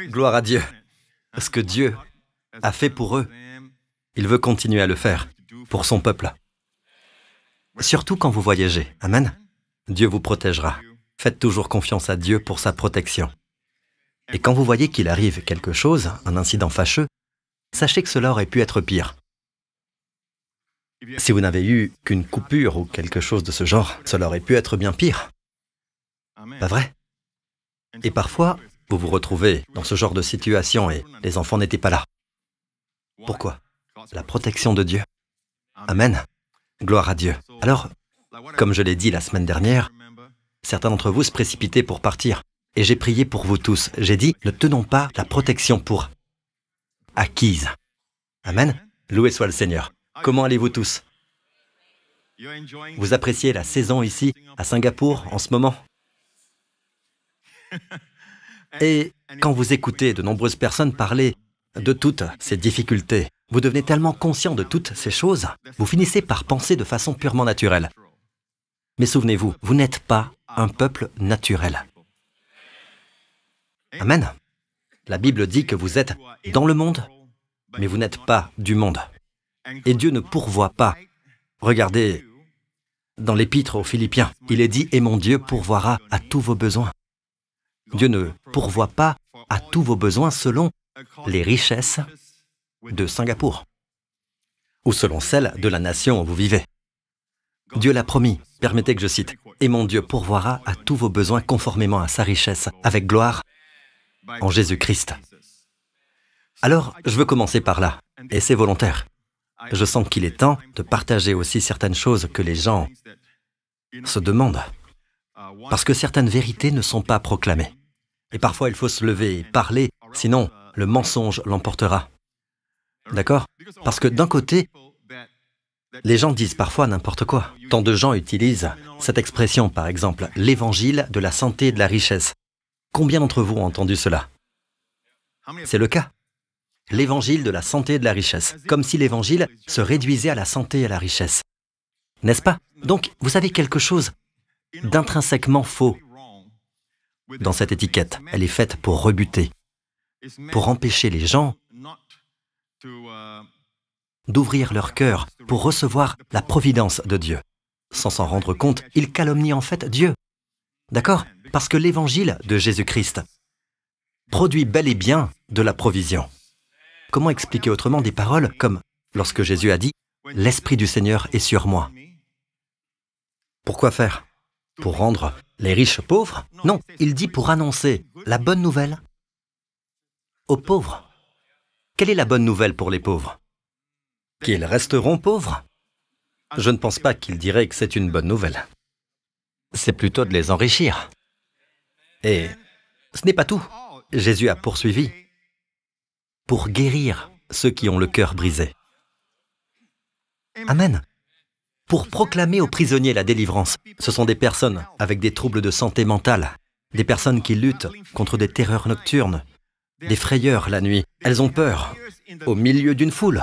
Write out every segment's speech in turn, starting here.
Gloire à Dieu. Ce que Dieu a fait pour eux, il veut continuer à le faire pour son peuple. Surtout quand vous voyagez. Amen. Dieu vous protégera. Faites toujours confiance à Dieu pour sa protection. Et quand vous voyez qu'il arrive quelque chose, un incident fâcheux, sachez que cela aurait pu être pire. Si vous n'avez eu qu'une coupure ou quelque chose de ce genre, cela aurait pu être bien pire. Pas vrai? Et parfois, vous vous retrouvez dans ce genre de situation et les enfants n'étaient pas là. Pourquoi? La protection de Dieu. Amen. Gloire à Dieu. Alors, comme je l'ai dit la semaine dernière, certains d'entre vous se précipitaient pour partir. Et j'ai prié pour vous tous. J'ai dit, ne tenons pas la protection pour acquise. Amen. Loué soit le Seigneur. Comment allez-vous tous? Vous appréciez la saison ici, à Singapour, en ce moment? Et quand vous écoutez de nombreuses personnes parler de toutes ces difficultés, vous devenez tellement conscient de toutes ces choses, vous finissez par penser de façon purement naturelle. Mais souvenez-vous, vous n'êtes pas un peuple naturel. Amen. La Bible dit que vous êtes dans le monde, mais vous n'êtes pas du monde. Et Dieu ne pourvoit pas. Regardez, dans l'Épître aux Philippiens, il est dit « Et mon Dieu pourvoira à tous vos besoins ». Dieu ne pourvoit pas à tous vos besoins selon les richesses de Singapour ou selon celles de la nation où vous vivez. Dieu l'a promis, permettez que je cite, « Et mon Dieu pourvoira à tous vos besoins conformément à sa richesse, avec gloire, en Jésus-Christ. » Alors, je veux commencer par là, et c'est volontaire. Je sens qu'il est temps de partager aussi certaines choses que les gens se demandent, parce que certaines vérités ne sont pas proclamées. Et parfois, il faut se lever et parler, sinon le mensonge l'emportera. D'accord? Parce que d'un côté, les gens disent parfois n'importe quoi. Tant de gens utilisent cette expression, par exemple, l'évangile de la santé et de la richesse. Combien d'entre vous ont entendu cela? C'est le cas. L'évangile de la santé et de la richesse. Comme si l'évangile se réduisait à la santé et à la richesse. N'est-ce pas? Donc, vous avez quelque chose d'intrinsèquement faux dans cette étiquette. Elle est faite pour rebuter, pour empêcher les gens d'ouvrir leur cœur pour recevoir la providence de Dieu. Sans s'en rendre compte, ils calomnient en fait Dieu. D'accord? Parce que l'évangile de Jésus-Christ produit bel et bien de la provision. Comment expliquer autrement des paroles comme lorsque Jésus a dit « L'Esprit du Seigneur est sur moi ». Pourquoi faire? Pour rendre les riches pauvres? Non, il dit pour annoncer la bonne nouvelle aux pauvres. Quelle est la bonne nouvelle pour les pauvres? Qu'ils resteront pauvres? Je ne pense pas qu'il dirait que c'est une bonne nouvelle. C'est plutôt de les enrichir. Et ce n'est pas tout. Jésus a poursuivi pour guérir ceux qui ont le cœur brisé. Amen. Pour proclamer aux prisonniers la délivrance. Ce sont des personnes avec des troubles de santé mentale, des personnes qui luttent contre des terreurs nocturnes, des frayeurs la nuit. Elles ont peur au milieu d'une foule.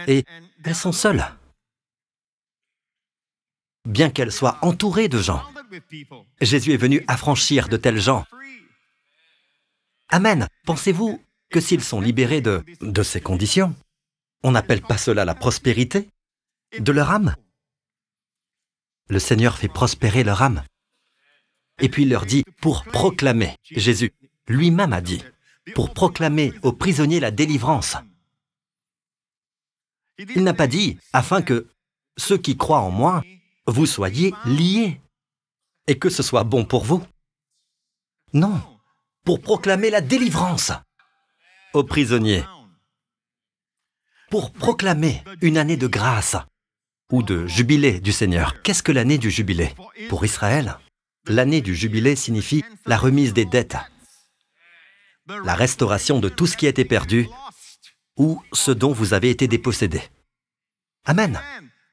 Et elles sont seules. Bien qu'elles soient entourées de gens, Jésus est venu affranchir de tels gens. Amen. Pensez-vous que s'ils sont libérés de ces conditions, on n'appelle pas cela la prospérité de leur âme? Le Seigneur fait prospérer leur âme. Et puis il leur dit, pour proclamer, Jésus lui-même a dit, pour proclamer aux prisonniers la délivrance. Il n'a pas dit, afin que ceux qui croient en moi, vous soyez liés, et que ce soit bon pour vous. Non, pour proclamer la délivrance aux prisonniers, pour proclamer une année de grâce ou de jubilé du Seigneur. Qu'est-ce que l'année du jubilé? Pour Israël, l'année du jubilé signifie la remise des dettes, la restauration de tout ce qui a été perdu ou ce dont vous avez été dépossédés. Amen.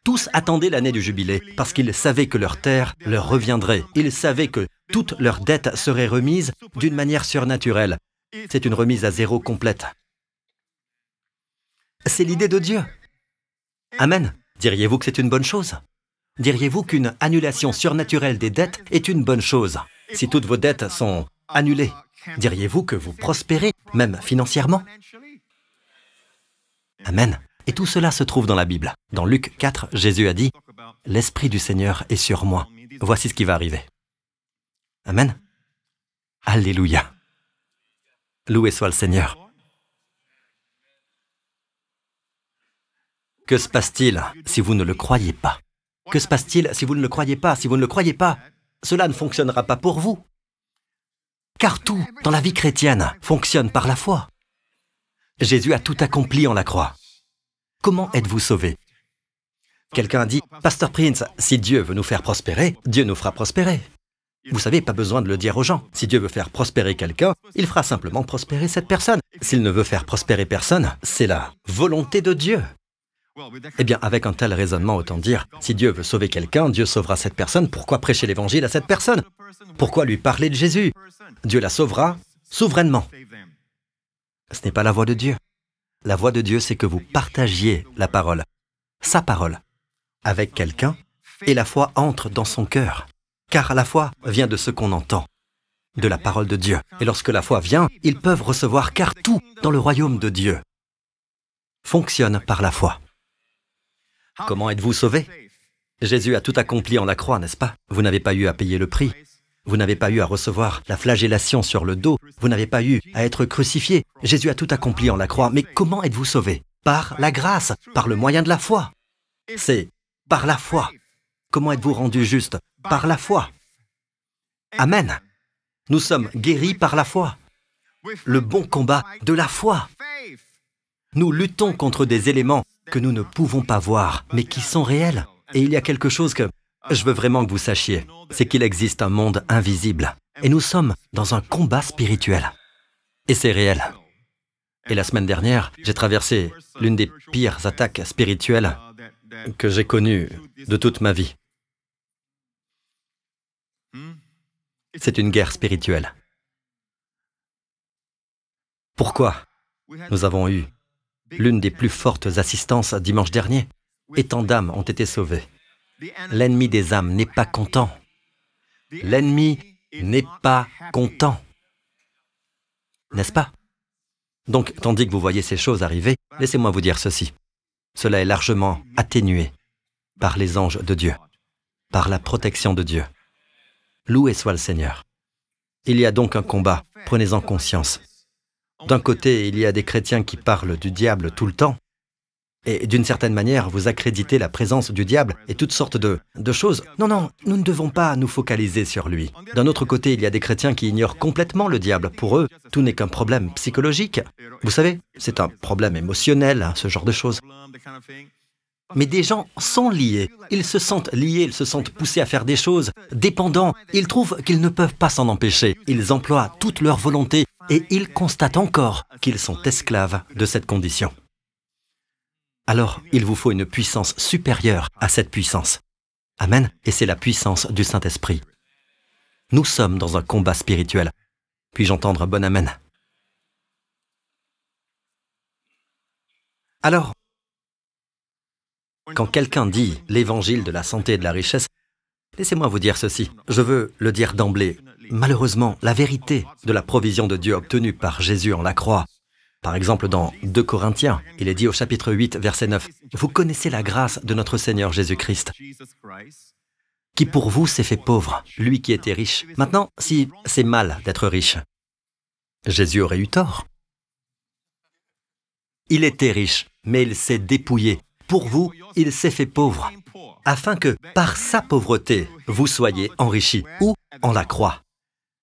Tous attendaient l'année du jubilé parce qu'ils savaient que leur terre leur reviendrait. Ils savaient que toutes leurs dettes seraient remises d'une manière surnaturelle. C'est une remise à zéro complète. C'est l'idée de Dieu. Amen. Diriez-vous que c'est une bonne chose? Diriez-vous qu'une annulation surnaturelle des dettes est une bonne chose? Si toutes vos dettes sont annulé. Diriez-vous que vous prospérez, même financièrement? Amen. Et tout cela se trouve dans la Bible. Dans Luc 4, Jésus a dit, « L'Esprit du Seigneur est sur moi. Voici ce qui va arriver. » Amen. Alléluia. Loué soit le Seigneur. Que se passe-t-il si vous ne le croyez pas? Que se passe-t-il si vous ne le croyez pas? Si vous ne le croyez pas, cela ne fonctionnera pas pour vous. Car tout dans la vie chrétienne fonctionne par la foi. Jésus a tout accompli en la croix. Comment êtes-vous sauvés? Quelqu'un a dit, « Pasteur Prince, si Dieu veut nous faire prospérer, Dieu nous fera prospérer. » Vous savez, pas besoin de le dire aux gens. Si Dieu veut faire prospérer quelqu'un, il fera simplement prospérer cette personne. S'il ne veut faire prospérer personne, c'est la volonté de Dieu. Eh bien, avec un tel raisonnement, autant dire, si Dieu veut sauver quelqu'un, Dieu sauvera cette personne. Pourquoi prêcher l'évangile à cette personne? Pourquoi lui parler de Jésus? Dieu la sauvera souverainement. Ce n'est pas la voie de Dieu. La voie de Dieu, c'est que vous partagiez la parole, sa parole, avec quelqu'un, et la foi entre dans son cœur. Car la foi vient de ce qu'on entend, de la parole de Dieu. Et lorsque la foi vient, ils peuvent recevoir, car tout dans le royaume de Dieu fonctionne par la foi. Comment êtes-vous sauvés? Jésus a tout accompli en la croix, n'est-ce pas? Vous n'avez pas eu à payer le prix. Vous n'avez pas eu à recevoir la flagellation sur le dos. Vous n'avez pas eu à être crucifié. Jésus a tout accompli en la croix. Mais comment êtes-vous sauvés? Par la grâce, par le moyen de la foi. C'est par la foi. Comment êtes-vous rendus justes? Par la foi. Amen. Nous sommes guéris par la foi. Le bon combat de la foi. Nous luttons contre des éléments que nous ne pouvons pas voir, mais qui sont réels. Et il y a quelque chose que je veux vraiment que vous sachiez, c'est qu'il existe un monde invisible. Et nous sommes dans un combat spirituel. Et c'est réel. Et la semaine dernière, j'ai traversé l'une des pires attaques spirituelles que j'ai connues de toute ma vie. C'est une guerre spirituelle. Pourquoi? Nous avons eu l'une des plus fortes assistances dimanche dernier, et tant d'âmes ont été sauvées. L'ennemi des âmes n'est pas content. L'ennemi n'est pas content. N'est-ce pas? Donc, tandis que vous voyez ces choses arriver, laissez-moi vous dire ceci. Cela est largement atténué par les anges de Dieu, par la protection de Dieu. Loué soit le Seigneur. Il y a donc un combat, prenez-en conscience. D'un côté, il y a des chrétiens qui parlent du diable tout le temps, et d'une certaine manière, vous accréditez la présence du diable et toutes sortes de choses. Non, non, nous ne devons pas nous focaliser sur lui. D'un autre côté, il y a des chrétiens qui ignorent complètement le diable. Pour eux, tout n'est qu'un problème psychologique. Vous savez, c'est un problème émotionnel, ce genre de choses. Mais des gens sont liés. Ils se sentent liés, ils se sentent poussés à faire des choses, dépendants. Ils trouvent qu'ils ne peuvent pas s'en empêcher. Ils emploient toute leur volonté et ils constatent encore qu'ils sont esclaves de cette condition. Alors, il vous faut une puissance supérieure à cette puissance. Amen. Et c'est la puissance du Saint-Esprit. Nous sommes dans un combat spirituel. Puis-je entendre un bon amen? Alors, quand quelqu'un dit l'évangile de la santé et de la richesse, laissez-moi vous dire ceci. Je veux le dire d'emblée. Malheureusement, la vérité de la provision de Dieu obtenue par Jésus en la croix, par exemple dans 2 Corinthiens, il est dit au chapitre 8, verset 9, « Vous connaissez la grâce de notre Seigneur Jésus-Christ, qui pour vous s'est fait pauvre, lui qui était riche. » Maintenant, si c'est mal d'être riche, Jésus aurait eu tort. Il était riche, mais il s'est dépouillé. Pour vous, il s'est fait pauvre, afin que, par sa pauvreté, vous soyez enrichis. Ou en la croix.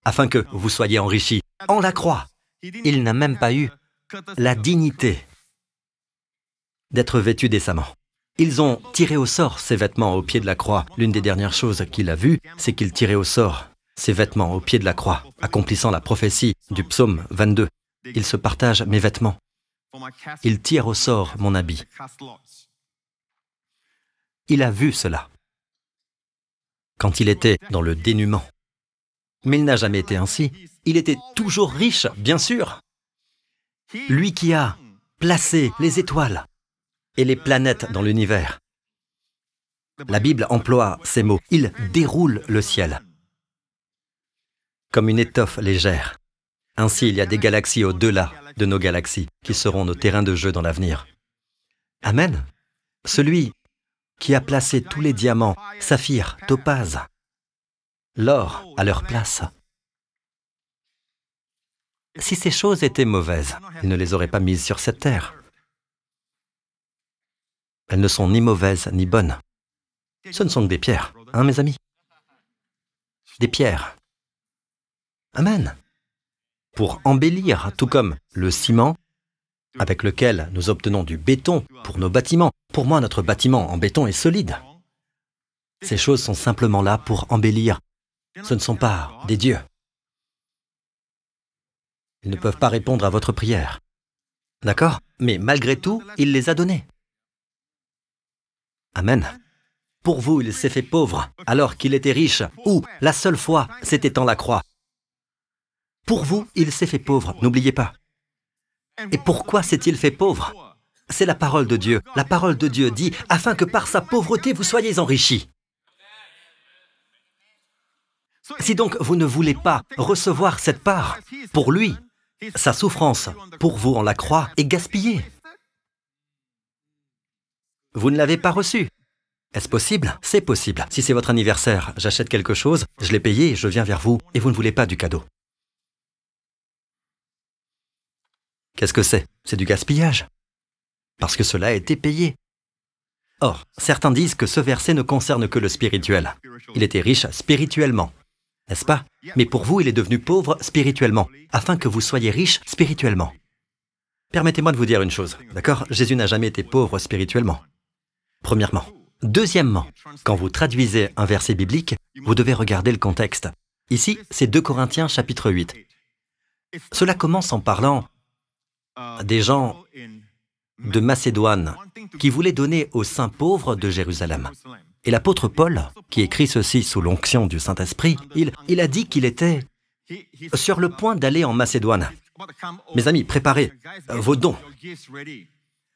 Afin que vous soyez enrichis en la croix. Il n'a même pas eu la dignité d'être vêtu décemment. Ils ont tiré au sort ses vêtements au pied de la croix. L'une des dernières choses qu'il a vues, c'est qu'il tirait au sort ses vêtements au pied de la croix, accomplissant la prophétie du psaume 22. Il se partage mes vêtements. Il tire au sort mon habit. Il a vu cela quand il était dans le dénuement. Mais il n'a jamais été ainsi. Il était toujours riche, bien sûr. Lui qui a placé les étoiles et les planètes dans l'univers. La Bible emploie ces mots. Il déroule le ciel. comme une étoffe légère. Ainsi, il y a des galaxies au-delà de nos galaxies qui seront nos terrains de jeu dans l'avenir. Amen. Celui qui a placé tous les diamants, saphirs, topazes, l'or à leur place. Si ces choses étaient mauvaises, il ne les aurait pas mises sur cette terre. Elles ne sont ni mauvaises ni bonnes. Ce ne sont que des pierres, hein mes amis? Des pierres. Amen. Pour embellir, tout comme le ciment, avec lequel nous obtenons du béton pour nos bâtiments. Pour moi, notre bâtiment en béton est solide. Ces choses sont simplement là pour embellir. Ce ne sont pas des dieux. Ils ne peuvent pas répondre à votre prière. D'accord? Mais malgré tout, il les a donnés. Amen. Pour vous, il s'est fait pauvre, alors qu'il était riche, ou la seule fois, c'était en la croix. Pour vous, il s'est fait pauvre, n'oubliez pas. Et pourquoi s'est-il fait pauvre? C'est la parole de Dieu. La parole de Dieu dit, afin que par sa pauvreté, vous soyez enrichis. Si donc vous ne voulez pas recevoir cette part, pour lui, sa souffrance, pour vous, on la croit, est gaspillée. Vous ne l'avez pas reçue. Est-ce possible? C'est possible. Si c'est votre anniversaire, j'achète quelque chose, je l'ai payé, je viens vers vous, et vous ne voulez pas du cadeau. Qu'est-ce que c'est? C'est du gaspillage. Parce que cela a été payé. Or, certains disent que ce verset ne concerne que le spirituel. Il était riche spirituellement, n'est-ce pas? Mais pour vous, il est devenu pauvre spirituellement, afin que vous soyez riches spirituellement. Permettez-moi de vous dire une chose, d'accord? Jésus n'a jamais été pauvre spirituellement. Premièrement. Deuxièmement, quand vous traduisez un verset biblique, vous devez regarder le contexte. Ici, c'est 2 Corinthiens chapitre 8. Cela commence en parlant des gens de Macédoine qui voulaient donner aux saints pauvres de Jérusalem. Et l'apôtre Paul, qui écrit ceci sous l'onction du Saint-Esprit, il a dit qu'il était sur le point d'aller en Macédoine. Mes amis, préparez vos dons.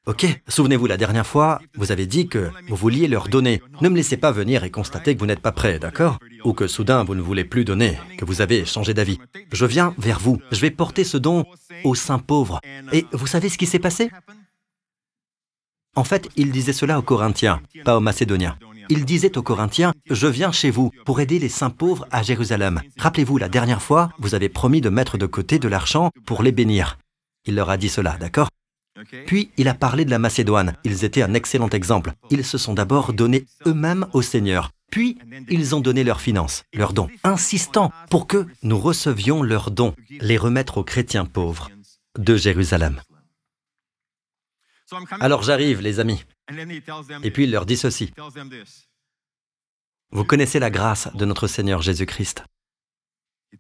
Ok, souvenez-vous, la dernière fois, vous avez dit que vous vouliez leur donner. Ne me laissez pas venir et constater que vous n'êtes pas prêt, d'accord? Ou que soudain, vous ne voulez plus donner, que vous avez changé d'avis. Je viens vers vous, je vais porter ce don aux saints pauvres. Et vous savez ce qui s'est passé? En fait, il disait cela aux Corinthiens, pas aux Macédoniens. Il disait aux Corinthiens, « Je viens chez vous pour aider les saints pauvres à Jérusalem. Rappelez-vous, la dernière fois, vous avez promis de mettre de côté de l'argent pour les bénir. » Il leur a dit cela, d'accord? Puis, il a parlé de la Macédoine. Ils étaient un excellent exemple. Ils se sont d'abord donnés eux-mêmes au Seigneur. Puis, ils ont donné leurs finances, leurs dons, insistant pour que nous recevions leurs dons, les remettre aux chrétiens pauvres de Jérusalem. Alors j'arrive, les amis. Et puis il leur dit ceci. Vous connaissez la grâce de notre Seigneur Jésus-Christ,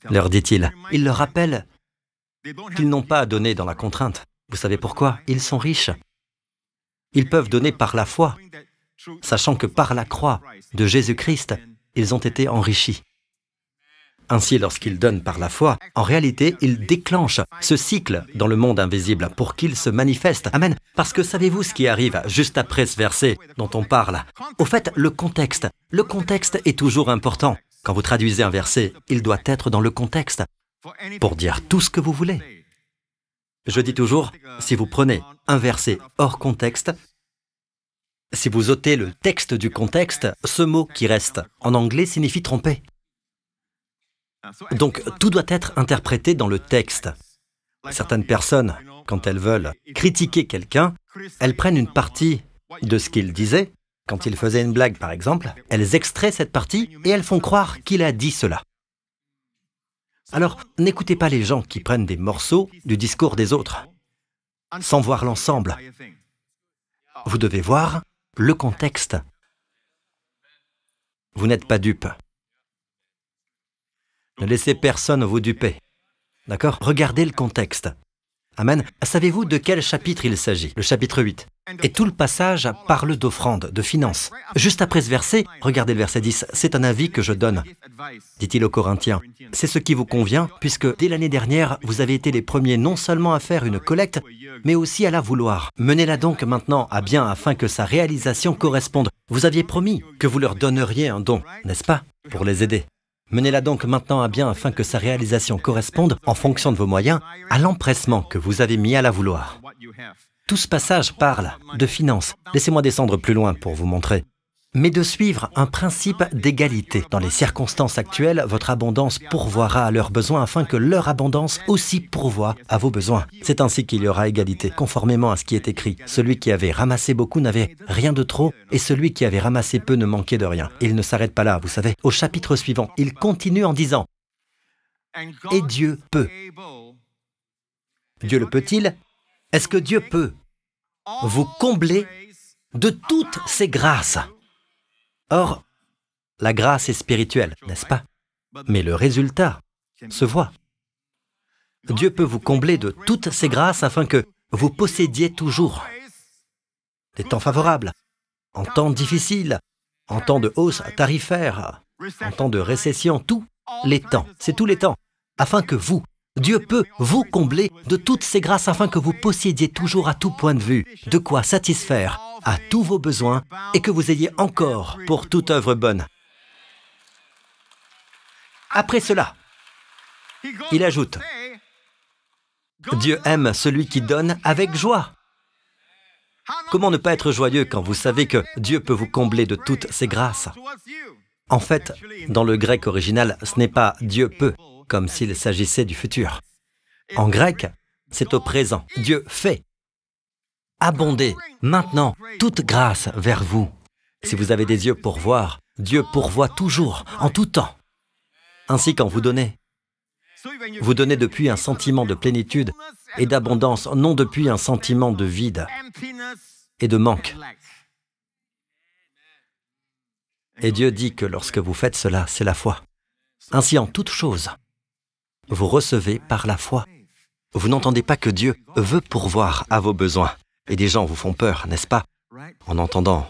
leur dit-il. Il leur rappelle qu'ils n'ont pas à donner dans la contrainte. Vous savez pourquoi? Ils sont riches. Ils peuvent donner par la foi, sachant que par la croix de Jésus-Christ, ils ont été enrichis. Ainsi, lorsqu'ils donnent par la foi, en réalité, ils déclenchent ce cycle dans le monde invisible pour qu'il se manifeste. Amen. Parce que savez-vous ce qui arrive juste après ce verset dont on parle? Au fait, le contexte est toujours important. Quand vous traduisez un verset, il doit être dans le contexte pour dire tout ce que vous voulez. Je dis toujours, si vous prenez un verset hors contexte, si vous ôtez le texte du contexte, ce mot qui reste en anglais signifie tromper. Donc, tout doit être interprété dans le texte. Certaines personnes, quand elles veulent critiquer quelqu'un, elles prennent une partie de ce qu'il disait. Quand il faisait une blague, par exemple, elles extraient cette partie et elles font croire qu'il a dit cela. Alors, n'écoutez pas les gens qui prennent des morceaux du discours des autres, sans voir l'ensemble. Vous devez voir le contexte. Vous n'êtes pas dupe. Ne laissez personne vous duper. D'accord? Regardez le contexte. Amen. Savez-vous de quel chapitre il s'agit? Le chapitre 8. Et tout le passage parle d'offrande, de finances. Juste après ce verset, regardez le verset 10. C'est un avis que je donne, dit-il aux Corinthiens. C'est ce qui vous convient, puisque dès l'année dernière, vous avez été les premiers non seulement à faire une collecte, mais aussi à la vouloir. Menez-la donc maintenant à bien afin que sa réalisation corresponde. Vous aviez promis que vous leur donneriez un don, n'est-ce pas? Pour les aider. Menez-la donc maintenant à bien afin que sa réalisation corresponde, en fonction de vos moyens, à l'empressement que vous avez mis à la vouloir. Tout ce passage parle de finances. Laissez-moi descendre plus loin pour vous montrer. Mais de suivre un principe d'égalité. Dans les circonstances actuelles, votre abondance pourvoira à leurs besoins afin que leur abondance aussi pourvoie à vos besoins. C'est ainsi qu'il y aura égalité, conformément à ce qui est écrit. Celui qui avait ramassé beaucoup n'avait rien de trop, et celui qui avait ramassé peu ne manquait de rien. Il ne s'arrête pas là, vous savez. Au chapitre suivant, il continue en disant « Et Dieu peut ». Dieu le peut-il? Est-ce que Dieu peut vous combler de toutes ses grâces? Or, la grâce est spirituelle, n'est-ce pas? Mais le résultat se voit. Dieu peut vous combler de toutes ces grâces afin que vous possédiez toujours des temps favorables, en temps difficiles, en temps de hausse tarifaire, en temps de récession, tous les temps, c'est tous les temps, afin que vous, Dieu peut vous combler de toutes ces grâces afin que vous possédiez toujours à tout point de vue de quoi satisfaire à tous vos besoins et que vous ayez encore pour toute œuvre bonne. Après cela, il ajoute, Dieu aime celui qui donne avec joie. Comment ne pas être joyeux quand vous savez que Dieu peut vous combler de toutes ses grâces? En fait, dans le grec original, ce n'est pas Dieu peut, comme s'il s'agissait du futur. En grec, c'est au présent. Dieu fait abonder maintenant toute grâce vers vous. Si vous avez des yeux pour voir, Dieu pourvoit toujours, en tout temps. Ainsi, quand vous donnez depuis un sentiment de plénitude et d'abondance, non depuis un sentiment de vide et de manque. Et Dieu dit que lorsque vous faites cela, c'est la foi. Ainsi, en toute chose, vous recevez par la foi. Vous n'entendez pas que Dieu veut pourvoir à vos besoins. Et des gens vous font peur, n'est-ce pas? En entendant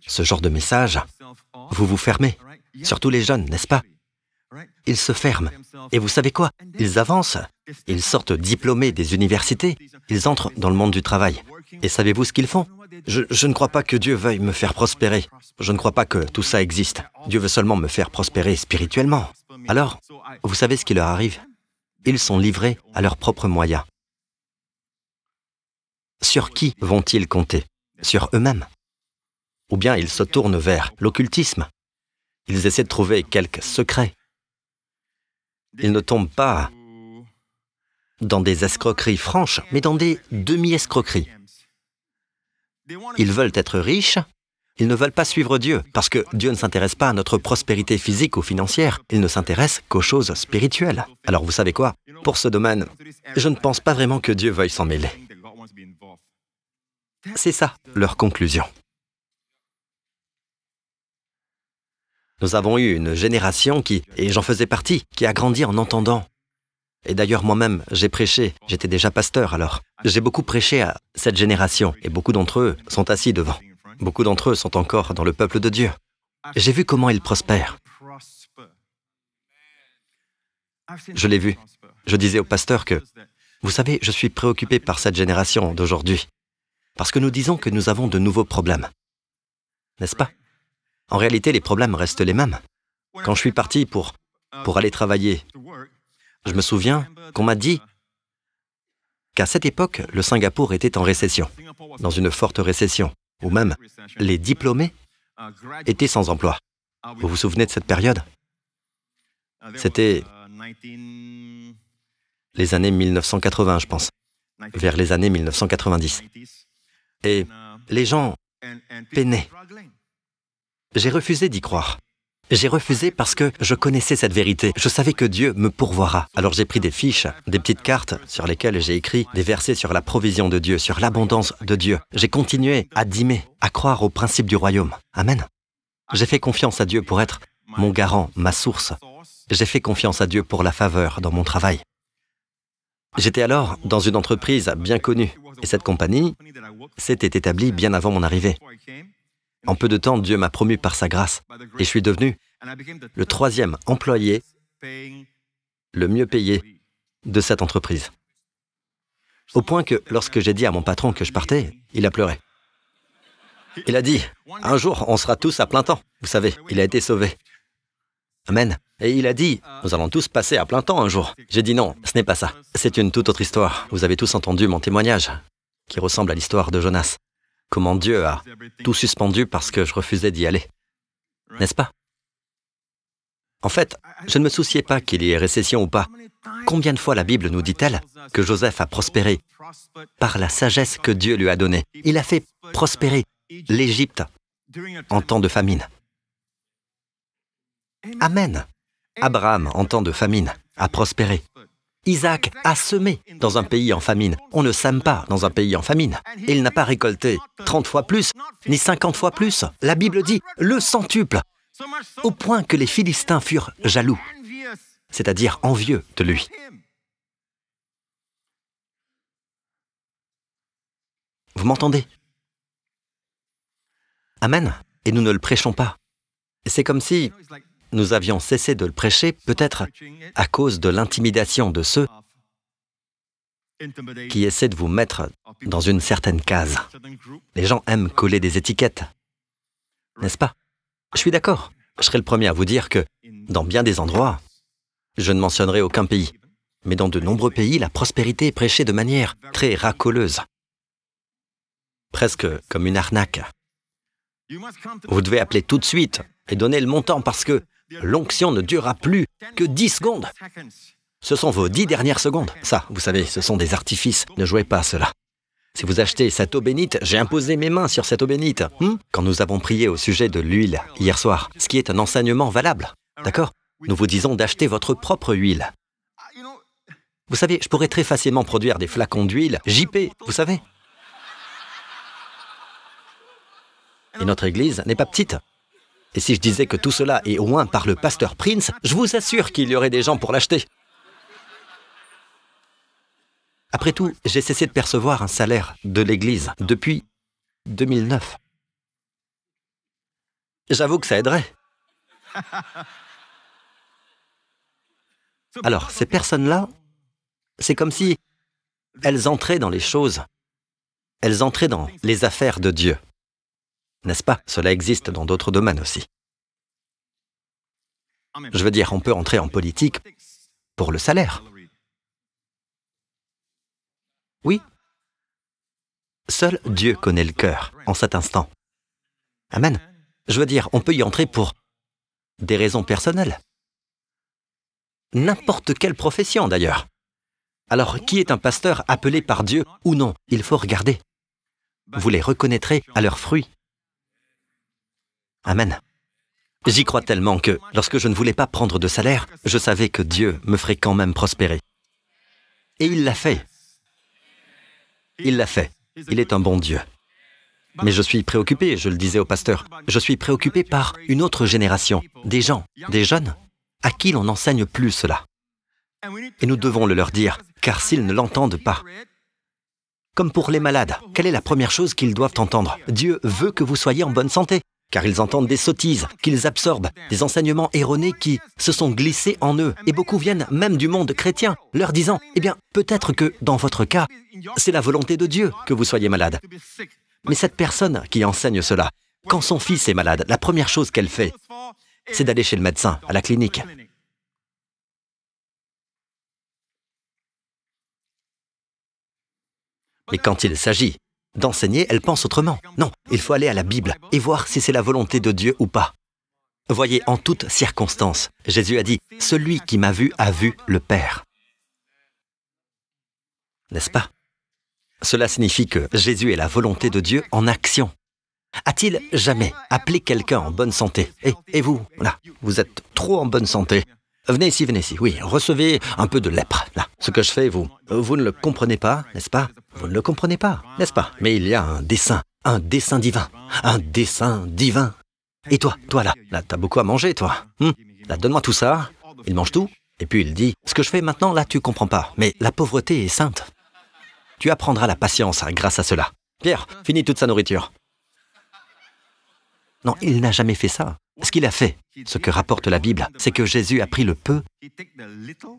ce genre de message, vous vous fermez. Surtout les jeunes, n'est-ce pas? Ils se ferment. Et vous savez quoi? Ils avancent. Ils sortent diplômés des universités. Ils entrent dans le monde du travail. Et savez-vous ce qu'ils font? Je ne crois pas que Dieu veuille me faire prospérer. Je ne crois pas que tout ça existe. Dieu veut seulement me faire prospérer spirituellement. Alors, vous savez ce qui leur arrive? Ils sont livrés à leurs propres moyens. Sur qui vont-ils compter? Sur eux-mêmes? Ou bien ils se tournent vers l'occultisme. Ils essaient de trouver quelques secrets. Ils ne tombent pas dans des escroqueries franches, mais dans des demi-escroqueries. Ils veulent être riches, ils ne veulent pas suivre Dieu, parce que Dieu ne s'intéresse pas à notre prospérité physique ou financière, il ne s'intéresse qu'aux choses spirituelles. Alors vous savez quoi? Pour ce domaine, je ne pense pas vraiment que Dieu veuille s'en mêler. C'est ça, leur conclusion. Nous avons eu une génération qui, et j'en faisais partie, qui a grandi en entendant. Et d'ailleurs, moi-même, j'ai prêché, j'étais déjà pasteur alors. J'ai beaucoup prêché à cette génération, et beaucoup d'entre eux sont assis devant. Beaucoup d'entre eux sont encore dans le peuple de Dieu. J'ai vu comment ils prospèrent. Je l'ai vu. Je disais au pasteur que, vous savez, je suis préoccupé par cette génération d'aujourd'hui. Parce que nous disons que nous avons de nouveaux problèmes. N'est-ce pas? En réalité, les problèmes restent les mêmes. Quand je suis parti pour aller travailler, je me souviens qu'on m'a dit qu'à cette époque, le Singapour était en récession, dans une forte récession, où même les diplômés étaient sans emploi. Vous vous souvenez de cette période? C'était les années 1980, je pense, vers les années 1990. Et les gens peinaient. J'ai refusé d'y croire. J'ai refusé parce que je connaissais cette vérité. Je savais que Dieu me pourvoira. Alors j'ai pris des fiches, des petites cartes sur lesquelles j'ai écrit des versets sur la provision de Dieu, sur l'abondance de Dieu. J'ai continué à dîmer, à croire au principe du royaume. Amen. J'ai fait confiance à Dieu pour être mon garant, ma source. J'ai fait confiance à Dieu pour la faveur dans mon travail. J'étais alors dans une entreprise bien connue. Et cette compagnie s'était établie bien avant mon arrivée. En peu de temps, Dieu m'a promu par sa grâce. Et je suis devenu le 3e employé le mieux payé de cette entreprise. Au point que, lorsque j'ai dit à mon patron que je partais, il a pleuré. Il a dit, « Un jour, on sera tous à plein temps. » Vous savez, il a été sauvé. Amen. Et il a dit, nous allons tous passer à plein temps un jour. J'ai dit non, ce n'est pas ça. C'est une toute autre histoire. Vous avez tous entendu mon témoignage, qui ressemble à l'histoire de Jonas. Comment Dieu a tout suspendu parce que je refusais d'y aller. N'est-ce pas? En fait, je ne me souciais pas qu'il y ait récession ou pas. Combien de fois la Bible nous dit-elle que Joseph a prospéré par la sagesse que Dieu lui a donnée? Il a fait prospérer l'Égypte en temps de famine. Amen. Abraham, en temps de famine, a prospéré. Isaac a semé dans un pays en famine. On ne sème pas dans un pays en famine. Et il n'a pas récolté 30 fois plus, ni 50 fois plus. La Bible dit le centuple, au point que les Philistins furent jaloux, c'est-à-dire envieux de lui. Vous m'entendez? Amen. Et nous ne le prêchons pas. C'est comme si nous avions cessé de le prêcher, peut-être à cause de l'intimidation de ceux qui essaient de vous mettre dans une certaine case. Les gens aiment coller des étiquettes, n'est-ce pas? Je suis d'accord. Je serai le premier à vous dire que, dans bien des endroits, je ne mentionnerai aucun pays. Mais dans de nombreux pays, la prospérité est prêchée de manière très racoleuse. Presque comme une arnaque. Vous devez appeler tout de suite et donner le montant parce que l'onction ne durera plus que 10 secondes. Ce sont vos 10 dernières secondes. Ça, vous savez, ce sont des artifices. Ne jouez pas à cela. Si vous achetez cette eau bénite, j'ai imposé mes mains sur cette eau bénite. Quand nous avons prié au sujet de l'huile hier soir, ce qui est un enseignement valable, d'accord? Nous vous disons d'acheter votre propre huile. Vous savez, je pourrais très facilement produire des flacons d'huile JP, vous savez. Et notre église n'est pas petite. Et si je disais que tout cela est oint par le pasteur Prince, je vous assure qu'il y aurait des gens pour l'acheter. Après tout, j'ai cessé de percevoir un salaire de l'Église depuis 2009. J'avoue que ça aiderait. Alors, ces personnes-là, c'est comme si elles entraient dans les choses, elles entraient dans les affaires de Dieu. N'est-ce pas? Cela existe dans d'autres domaines aussi. Je veux dire, on peut entrer en politique pour le salaire. Oui. Seul Dieu connaît le cœur en cet instant. Amen. Je veux dire, on peut y entrer pour des raisons personnelles. N'importe quelle profession d'ailleurs. Alors, qui est un pasteur appelé par Dieu ou non? Il faut regarder. Vous les reconnaîtrez à leurs fruits. Amen. J'y crois tellement que, lorsque je ne voulais pas prendre de salaire, je savais que Dieu me ferait quand même prospérer. Et il l'a fait. Il l'a fait. Il est un bon Dieu. Mais je suis préoccupé, je le disais au pasteur, je suis préoccupé par une autre génération, des gens, des jeunes, à qui l'on n'enseigne plus cela. Et nous devons le leur dire, car s'ils ne l'entendent pas, comme pour les malades, quelle est la première chose qu'ils doivent entendre? Dieu veut que vous soyez en bonne santé, car ils entendent des sottises, qu'ils absorbent, des enseignements erronés qui se sont glissés en eux. Et beaucoup viennent même du monde chrétien, leur disant, eh bien, peut-être que, dans votre cas, c'est la volonté de Dieu que vous soyez malade. Mais cette personne qui enseigne cela, quand son fils est malade, la première chose qu'elle fait, c'est d'aller chez le médecin, à la clinique. Mais quand il s'agit d'enseigner, elle pense autrement. Non, il faut aller à la Bible et voir si c'est la volonté de Dieu ou pas. Voyez, en toutes circonstances, Jésus a dit, « Celui qui m'a vu a vu le Père. » N'est-ce pas? Cela signifie que Jésus est la volonté de Dieu en action. A-t-il jamais appelé quelqu'un en bonne santé? Et vous, là, vous êtes trop en bonne santé. Venez ici, oui, recevez un peu de lèpre. Là, ce que je fais, vous ne le comprenez pas, n'est-ce pas? Vous ne le comprenez pas, n'est-ce pas? Mais il y a un dessein divin, un dessein divin. Et toi, là, t'as beaucoup à manger, toi. Là, donne-moi tout ça. Il mange tout, et puis il dit, ce que je fais maintenant, là, tu comprends pas. Mais la pauvreté est sainte. Tu apprendras la patience grâce à cela. Pierre, finis toute sa nourriture. Non, il n'a jamais fait ça. Ce qu'il a fait, ce que rapporte la Bible, c'est que Jésus a pris le peu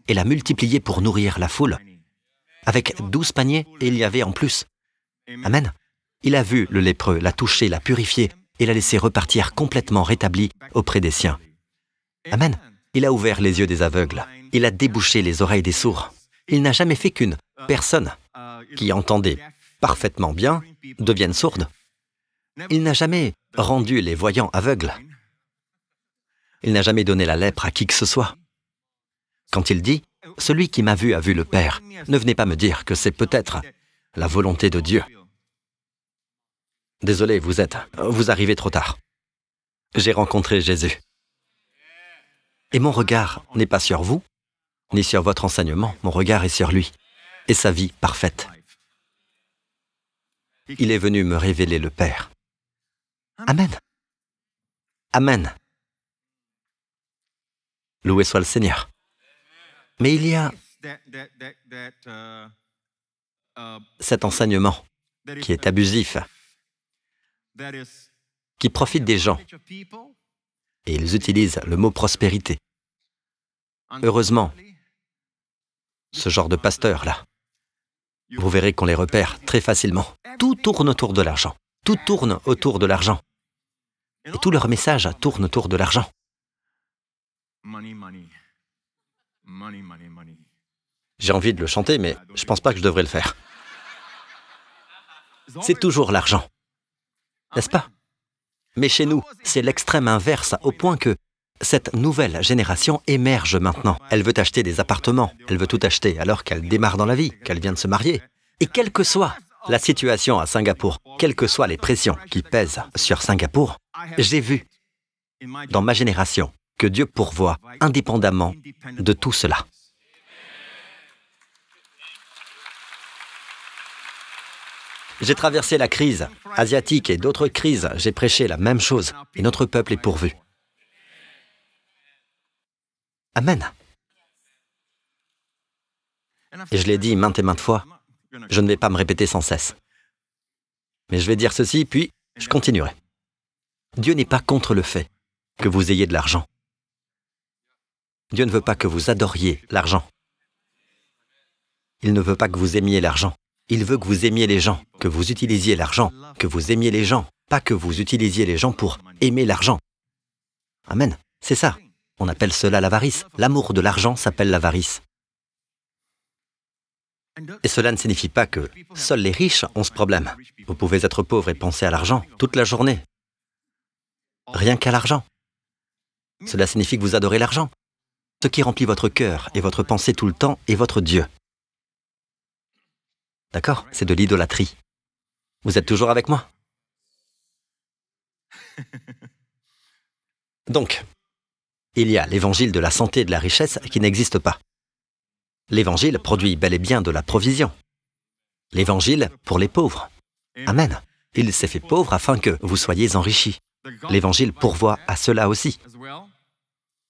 et l'a multiplié pour nourrir la foule. Avec 12 paniers, et il y avait en plus. Amen. Il a vu le lépreux, l'a touché, l'a purifié, et l'a laissé repartir complètement rétabli auprès des siens. Amen. Il a ouvert les yeux des aveugles. Il a débouché les oreilles des sourds. Il n'a jamais fait qu'une personne qui entendait parfaitement bien devienne sourde. Il n'a jamais rendu les voyants aveugles. Il n'a jamais donné la lèpre à qui que ce soit. Quand il dit « Celui qui m'a vu a vu le Père », ne venez pas me dire que c'est peut-être la volonté de Dieu. Désolé, vous arrivez trop tard. J'ai rencontré Jésus. Et mon regard n'est pas sur vous, ni sur votre enseignement, mon regard est sur lui et sa vie parfaite. Il est venu me révéler le Père. Amen. Amen. Loué soit le Seigneur. Mais il y a cet enseignement qui est abusif, qui profite des gens, et ils utilisent le mot prospérité. Heureusement, ce genre de pasteur-là, vous verrez qu'on les repère très facilement. Tout tourne autour de l'argent. Tout tourne autour de l'argent. Et tout leur message tourne autour de l'argent. J'ai envie de le chanter, mais je ne pense pas que je devrais le faire. C'est toujours l'argent, n'est-ce pas? Mais chez nous, c'est l'extrême inverse, au point que cette nouvelle génération émerge maintenant. Elle veut acheter des appartements, elle veut tout acheter alors qu'elle démarre dans la vie, qu'elle vient de se marier. Et quelle que soit la situation à Singapour, quelles que soient les pressions qui pèsent sur Singapour, j'ai vu dans ma génération que Dieu pourvoit indépendamment de tout cela. J'ai traversé la crise asiatique et d'autres crises. J'ai prêché la même chose et notre peuple est pourvu. Amen. Et je l'ai dit maintes et maintes fois, je ne vais pas me répéter sans cesse. Mais je vais dire ceci, puis je continuerai. Dieu n'est pas contre le fait que vous ayez de l'argent. Dieu ne veut pas que vous adoriez l'argent. Il ne veut pas que vous aimiez l'argent. Il veut que vous aimiez les gens, que vous utilisiez l'argent, que vous aimiez les gens, pas que vous utilisiez les gens pour aimer l'argent. Amen. C'est ça. On appelle cela l'avarice. L'amour de l'argent s'appelle l'avarice. Et cela ne signifie pas que seuls les riches ont ce problème. Vous pouvez être pauvre et penser à l'argent toute la journée. Rien qu'à l'argent. Cela signifie que vous adorez l'argent. Ce qui remplit votre cœur et votre pensée tout le temps est votre Dieu. D'accord? C'est de l'idolâtrie. Vous êtes toujours avec moi? Donc, il y a l'évangile de la santé et de la richesse qui n'existe pas. L'évangile produit bel et bien de la provision. L'évangile pour les pauvres. Amen. Il s'est fait pauvre afin que vous soyez enrichis. L'évangile pourvoit à cela aussi.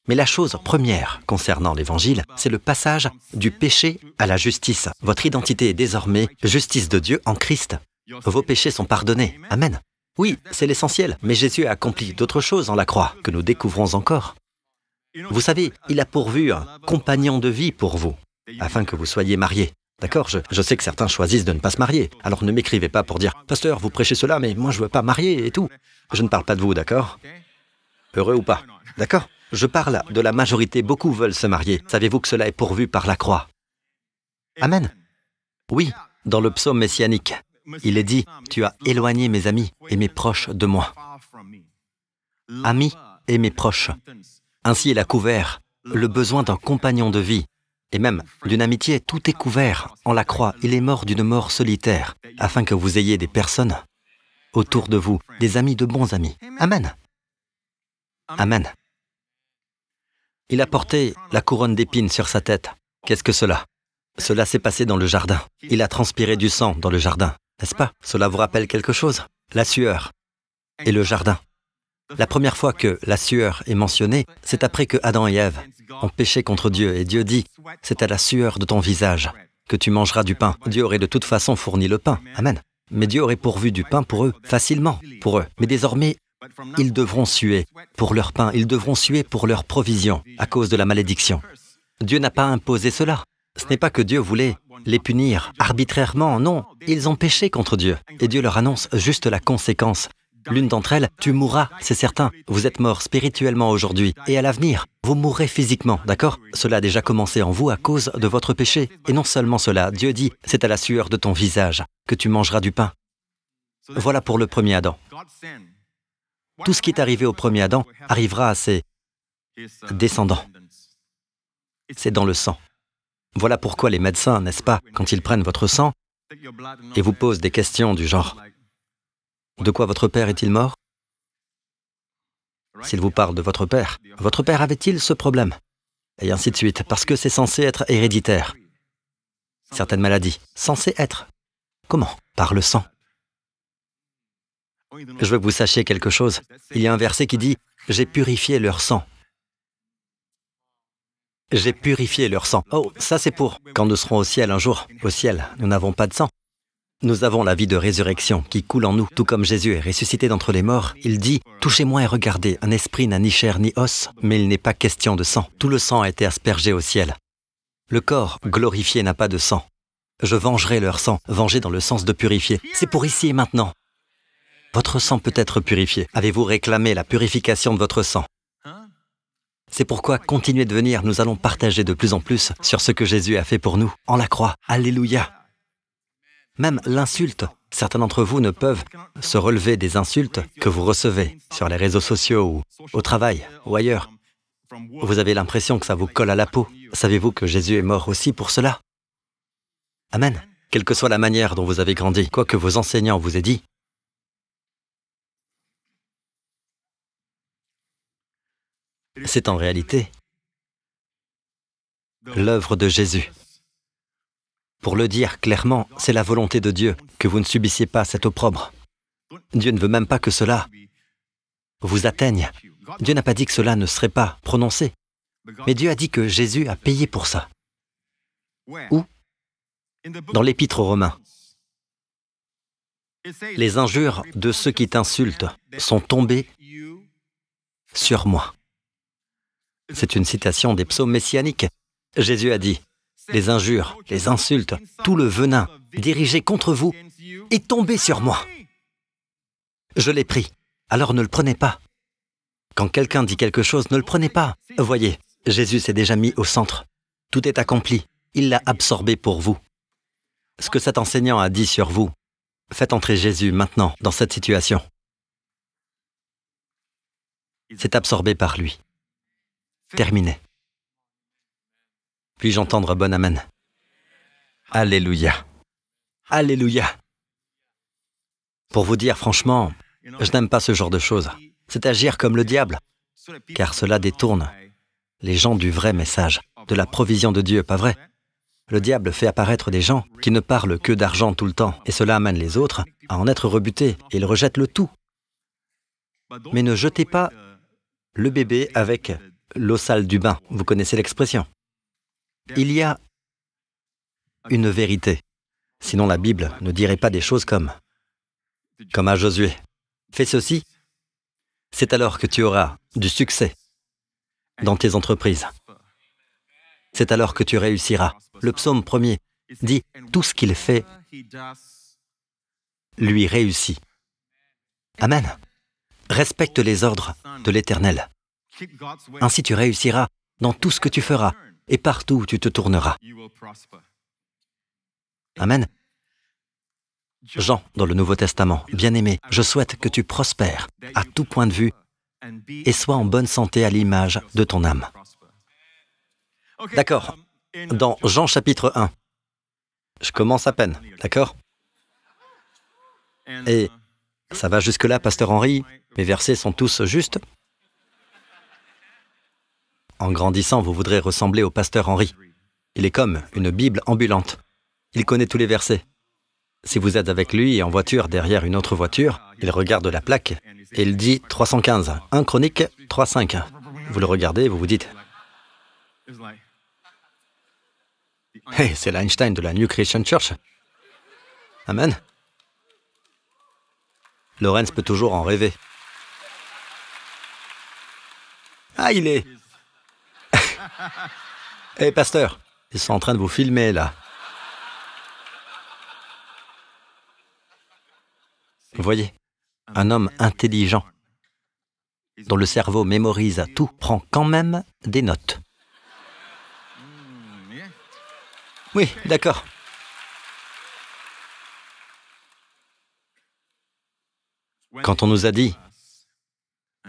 Mais la chose première concernant l'Évangile, c'est le passage du péché à la justice. Votre identité est désormais justice de Dieu en Christ. Vos péchés sont pardonnés. Amen. Oui, c'est l'essentiel, mais Jésus a accompli d'autres choses en la croix que nous découvrons encore. Vous savez, il a pourvu un compagnon de vie pour vous, afin que vous soyez mariés. D'accord? Je sais que certains choisissent de ne pas se marier, alors ne m'écrivez pas pour dire « Pasteur, vous prêchez cela, mais moi je ne veux pas marier et tout. » Je ne parle pas de vous, d'accord? Heureux ou pas, d'accord? Je parle de la majorité, beaucoup veulent se marier. Savez-vous que cela est pourvu par la croix? Amen. Oui, dans le psaume messianique, il est dit « Tu as éloigné mes amis et mes proches de moi. » Amis et mes proches. Ainsi il a couvert le besoin d'un compagnon de vie, et même d'une amitié, tout est couvert en la croix. Il est mort d'une mort solitaire, afin que vous ayez des personnes autour de vous, des amis de bons amis. Amen. Amen. Il a porté la couronne d'épines sur sa tête. Qu'est-ce que cela? Cela s'est passé dans le jardin. Il a transpiré du sang dans le jardin, n'est-ce pas? Cela vous rappelle quelque chose? La sueur et le jardin. La première fois que la sueur est mentionnée, c'est après que Adam et Ève ont péché contre Dieu. Et Dieu dit, c'est à la sueur de ton visage que tu mangeras du pain. Dieu aurait de toute façon fourni le pain. Amen. Mais Dieu aurait pourvu du pain pour eux, facilement pour eux. Mais désormais, ils devront suer pour leur pain, ils devront suer pour leur provision à cause de la malédiction. Dieu n'a pas imposé cela. Ce n'est pas que Dieu voulait les punir arbitrairement, non. Ils ont péché contre Dieu et Dieu leur annonce juste la conséquence. L'une d'entre elles, tu mourras, c'est certain. Vous êtes mort spirituellement aujourd'hui et à l'avenir, Vous mourrez physiquement, d'accord? Cela a déjà commencé en vous à cause de votre péché. Et non seulement cela, Dieu dit, c'est à la sueur de ton visage que tu mangeras du pain. Voilà pour le premier Adam. Tout ce qui est arrivé au premier Adam arrivera à ses descendants. C'est dans le sang. Voilà pourquoi les médecins, n'est-ce pas, quand ils prennent votre sang et vous posent des questions du genre « De quoi votre père est-il mort ?» S'ils vous parlent de votre père avait-il ce problème? Et ainsi de suite, parce que c'est censé être héréditaire. Certaines maladies, censées être. Comment? Par le sang. Je veux que vous sachiez quelque chose. Il y a un verset qui dit « J'ai purifié leur sang ». J'ai purifié leur sang. Oh, ça c'est pour quand nous serons au ciel un jour. Au ciel, nous n'avons pas de sang. Nous avons la vie de résurrection qui coule en nous. Tout comme Jésus est ressuscité d'entre les morts, il dit « Touchez-moi et regardez, un esprit n'a ni chair ni os, mais il n'est pas question de sang. Tout le sang a été aspergé au ciel. Le corps glorifié n'a pas de sang. Je vengerai leur sang, venger dans le sens de purifier. C'est pour ici et maintenant. Votre sang peut être purifié. Avez-vous réclamé la purification de votre sang? C'est pourquoi, continuez de venir, nous allons partager de plus en plus sur ce que Jésus a fait pour nous, en la croix. Alléluia! Même l'insulte. Certains d'entre vous ne peuvent se relever des insultes que vous recevez sur les réseaux sociaux ou au travail ou ailleurs. Vous avez l'impression que ça vous colle à la peau. Savez-vous que Jésus est mort aussi pour cela? Amen. Quelle que soit la manière dont vous avez grandi, quoi que vos enseignants vous aient dit, c'est en réalité l'œuvre de Jésus. Pour le dire clairement, c'est la volonté de Dieu que vous ne subissiez pas cet opprobre. Dieu ne veut même pas que cela vous atteigne. Dieu n'a pas dit que cela ne serait pas prononcé. Mais Dieu a dit que Jésus a payé pour ça. Où? Dans l'Épître aux Romains. Les injures de ceux qui t'insultent sont tombées sur moi. C'est une citation des psaumes messianiques. Jésus a dit, les injures, les insultes, tout le venin dirigé contre vous est tombé sur moi. Je l'ai pris, alors ne le prenez pas. Quand quelqu'un dit quelque chose, ne le prenez pas. Voyez, Jésus s'est déjà mis au centre. Tout est accompli. Il l'a absorbé pour vous. Ce que cet enseignant a dit sur vous, faites entrer Jésus maintenant dans cette situation. C'est absorbé par lui. Terminé. Puis-je entendre bon amen? Alléluia. Alléluia. Pour vous dire franchement, je n'aime pas ce genre de choses. C'est agir comme le diable, car cela détourne les gens du vrai message, de la provision de Dieu, pas vrai? Le diable fait apparaître des gens qui ne parlent que d'argent tout le temps, et cela amène les autres à en être rebutés, et ils rejettent le tout. Mais ne jetez pas le bébé avec l'eau sale du bain, vous connaissez l'expression. Il y a une vérité, sinon la Bible ne dirait pas des choses comme à Josué. Fais ceci, c'est alors que tu auras du succès dans tes entreprises. C'est alors que tu réussiras. Le psaume 1er dit « Tout ce qu'il fait lui réussit ». Amen. Respecte les ordres de l'Éternel. Ainsi tu réussiras dans tout ce que tu feras et partout où tu te tourneras. Amen. Jean, dans le Nouveau Testament, bien-aimé, je souhaite que tu prospères à tout point de vue et sois en bonne santé à l'image de ton âme. D'accord. Dans Jean chapitre 1, je commence à peine, d'accord? Et ça va jusque-là, pasteur Henry? Mes versets sont tous justes? En grandissant, vous voudrez ressembler au pasteur Henry. Il est comme une Bible ambulante. Il connaît tous les versets. Si vous êtes avec lui en voiture derrière une autre voiture, il regarde la plaque et il dit 315, 1 Chronique 3.5. Vous le regardez et vous vous dites « Hey, c'est l'Einstein de la New Christian Church. » Amen. Lorenz peut toujours en rêver. Ah, il est... Hé, pasteur, ils sont en train de vous filmer, là. Vous voyez, un homme intelligent. dont le cerveau mémorise tout, prend quand même des notes. Oui, d'accord. Quand on nous a dit,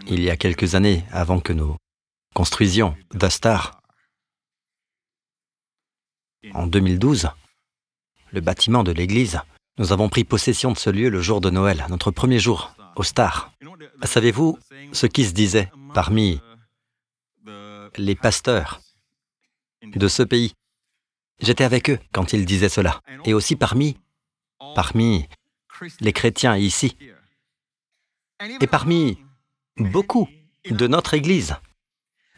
il y a quelques années, avant que nous construisions The Star, en 2012, le bâtiment de l'église, nous avons pris possession de ce lieu le jour de Noël, notre premier jour, au Star. Savez-vous ce qui se disait parmi les pasteurs de ce pays? J'étais avec eux quand ils disaient cela. Et aussi parmi les chrétiens ici. Et parmi beaucoup de notre Église.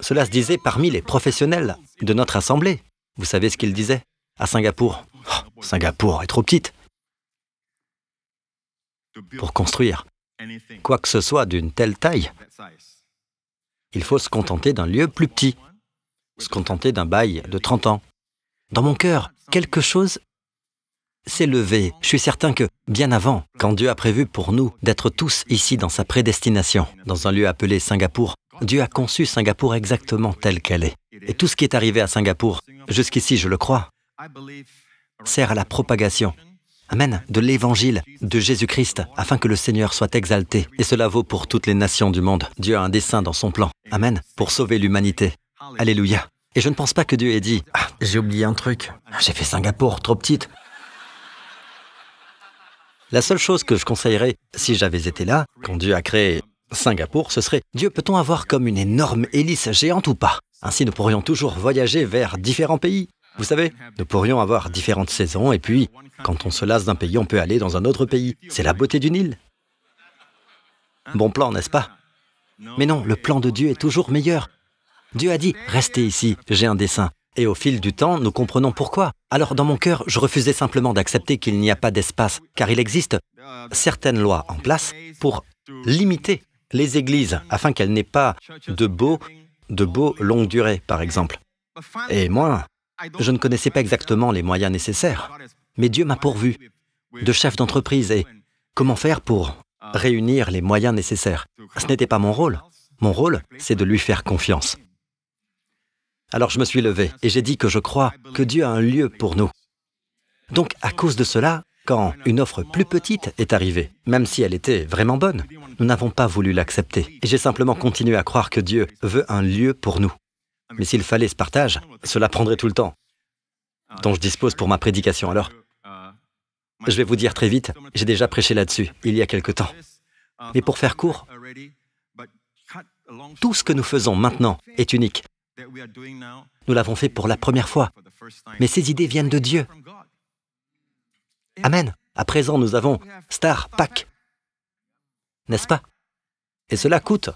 Cela se disait parmi les professionnels de notre assemblée. Vous savez ce qu'ils disaient à Singapour? Oh, Singapour est trop petite pour construire quoi que ce soit d'une telle taille. Il faut se contenter d'un lieu plus petit, se contenter d'un bail de 30 ans. Dans mon cœur, quelque chose s'est levé. Je suis certain que, bien avant, quand Dieu a prévu pour nous d'être tous ici dans sa prédestination, dans un lieu appelé Singapour, Dieu a conçu Singapour exactement telle qu'elle est. Et tout ce qui est arrivé à Singapour, jusqu'ici, je le crois, sert à la propagation, amen, de l'évangile de Jésus-Christ, afin que le Seigneur soit exalté. Et cela vaut pour toutes les nations du monde. Dieu a un dessein dans son plan, amen, pour sauver l'humanité. Alléluia. Et je ne pense pas que Dieu ait dit « Ah, j'ai oublié un truc, j'ai fait Singapour, trop petite. » La seule chose que je conseillerais, si j'avais été là, quand Dieu a créé Singapour, ce serait « Dieu, peut-on avoir comme une énorme hélice géante ou pas? Ainsi, nous pourrions toujours voyager vers différents pays. Vous savez, nous pourrions avoir différentes saisons, et puis, quand on se lasse d'un pays, on peut aller dans un autre pays. C'est la beauté d'une île. » Bon plan, n'est-ce pas? Mais non, le plan de Dieu est toujours meilleur. Dieu a dit « Restez ici, j'ai un dessein ». Et au fil du temps, nous comprenons pourquoi. Alors, dans mon cœur, je refusais simplement d'accepter qu'il n'y a pas d'espace, car il existe certaines lois en place pour limiter les églises, afin qu'elles n'aient pas de beaux longue durée, par exemple. Et moi, je ne connaissais pas exactement les moyens nécessaires, mais Dieu m'a pourvu de chef d'entreprise et comment faire pour réunir les moyens nécessaires. Ce n'était pas mon rôle. Mon rôle, c'est de lui faire confiance. Alors je me suis levé et j'ai dit que je crois que Dieu a un lieu pour nous. Donc à cause de cela, quand une offre plus petite est arrivée, même si elle était vraiment bonne, nous n'avons pas voulu l'accepter. Et j'ai simplement continué à croire que Dieu veut un lieu pour nous. Mais s'il fallait ce partage, cela prendrait tout le temps dont je dispose pour ma prédication. Alors, je vais vous dire très vite, j'ai déjà prêché là-dessus, il y a quelque temps. Mais pour faire court, tout ce que nous faisons maintenant est unique. Nous l'avons fait pour la première fois, mais ces idées viennent de Dieu. Amen. À présent, nous avons Star Pack, n'est-ce pas? Et cela coûte,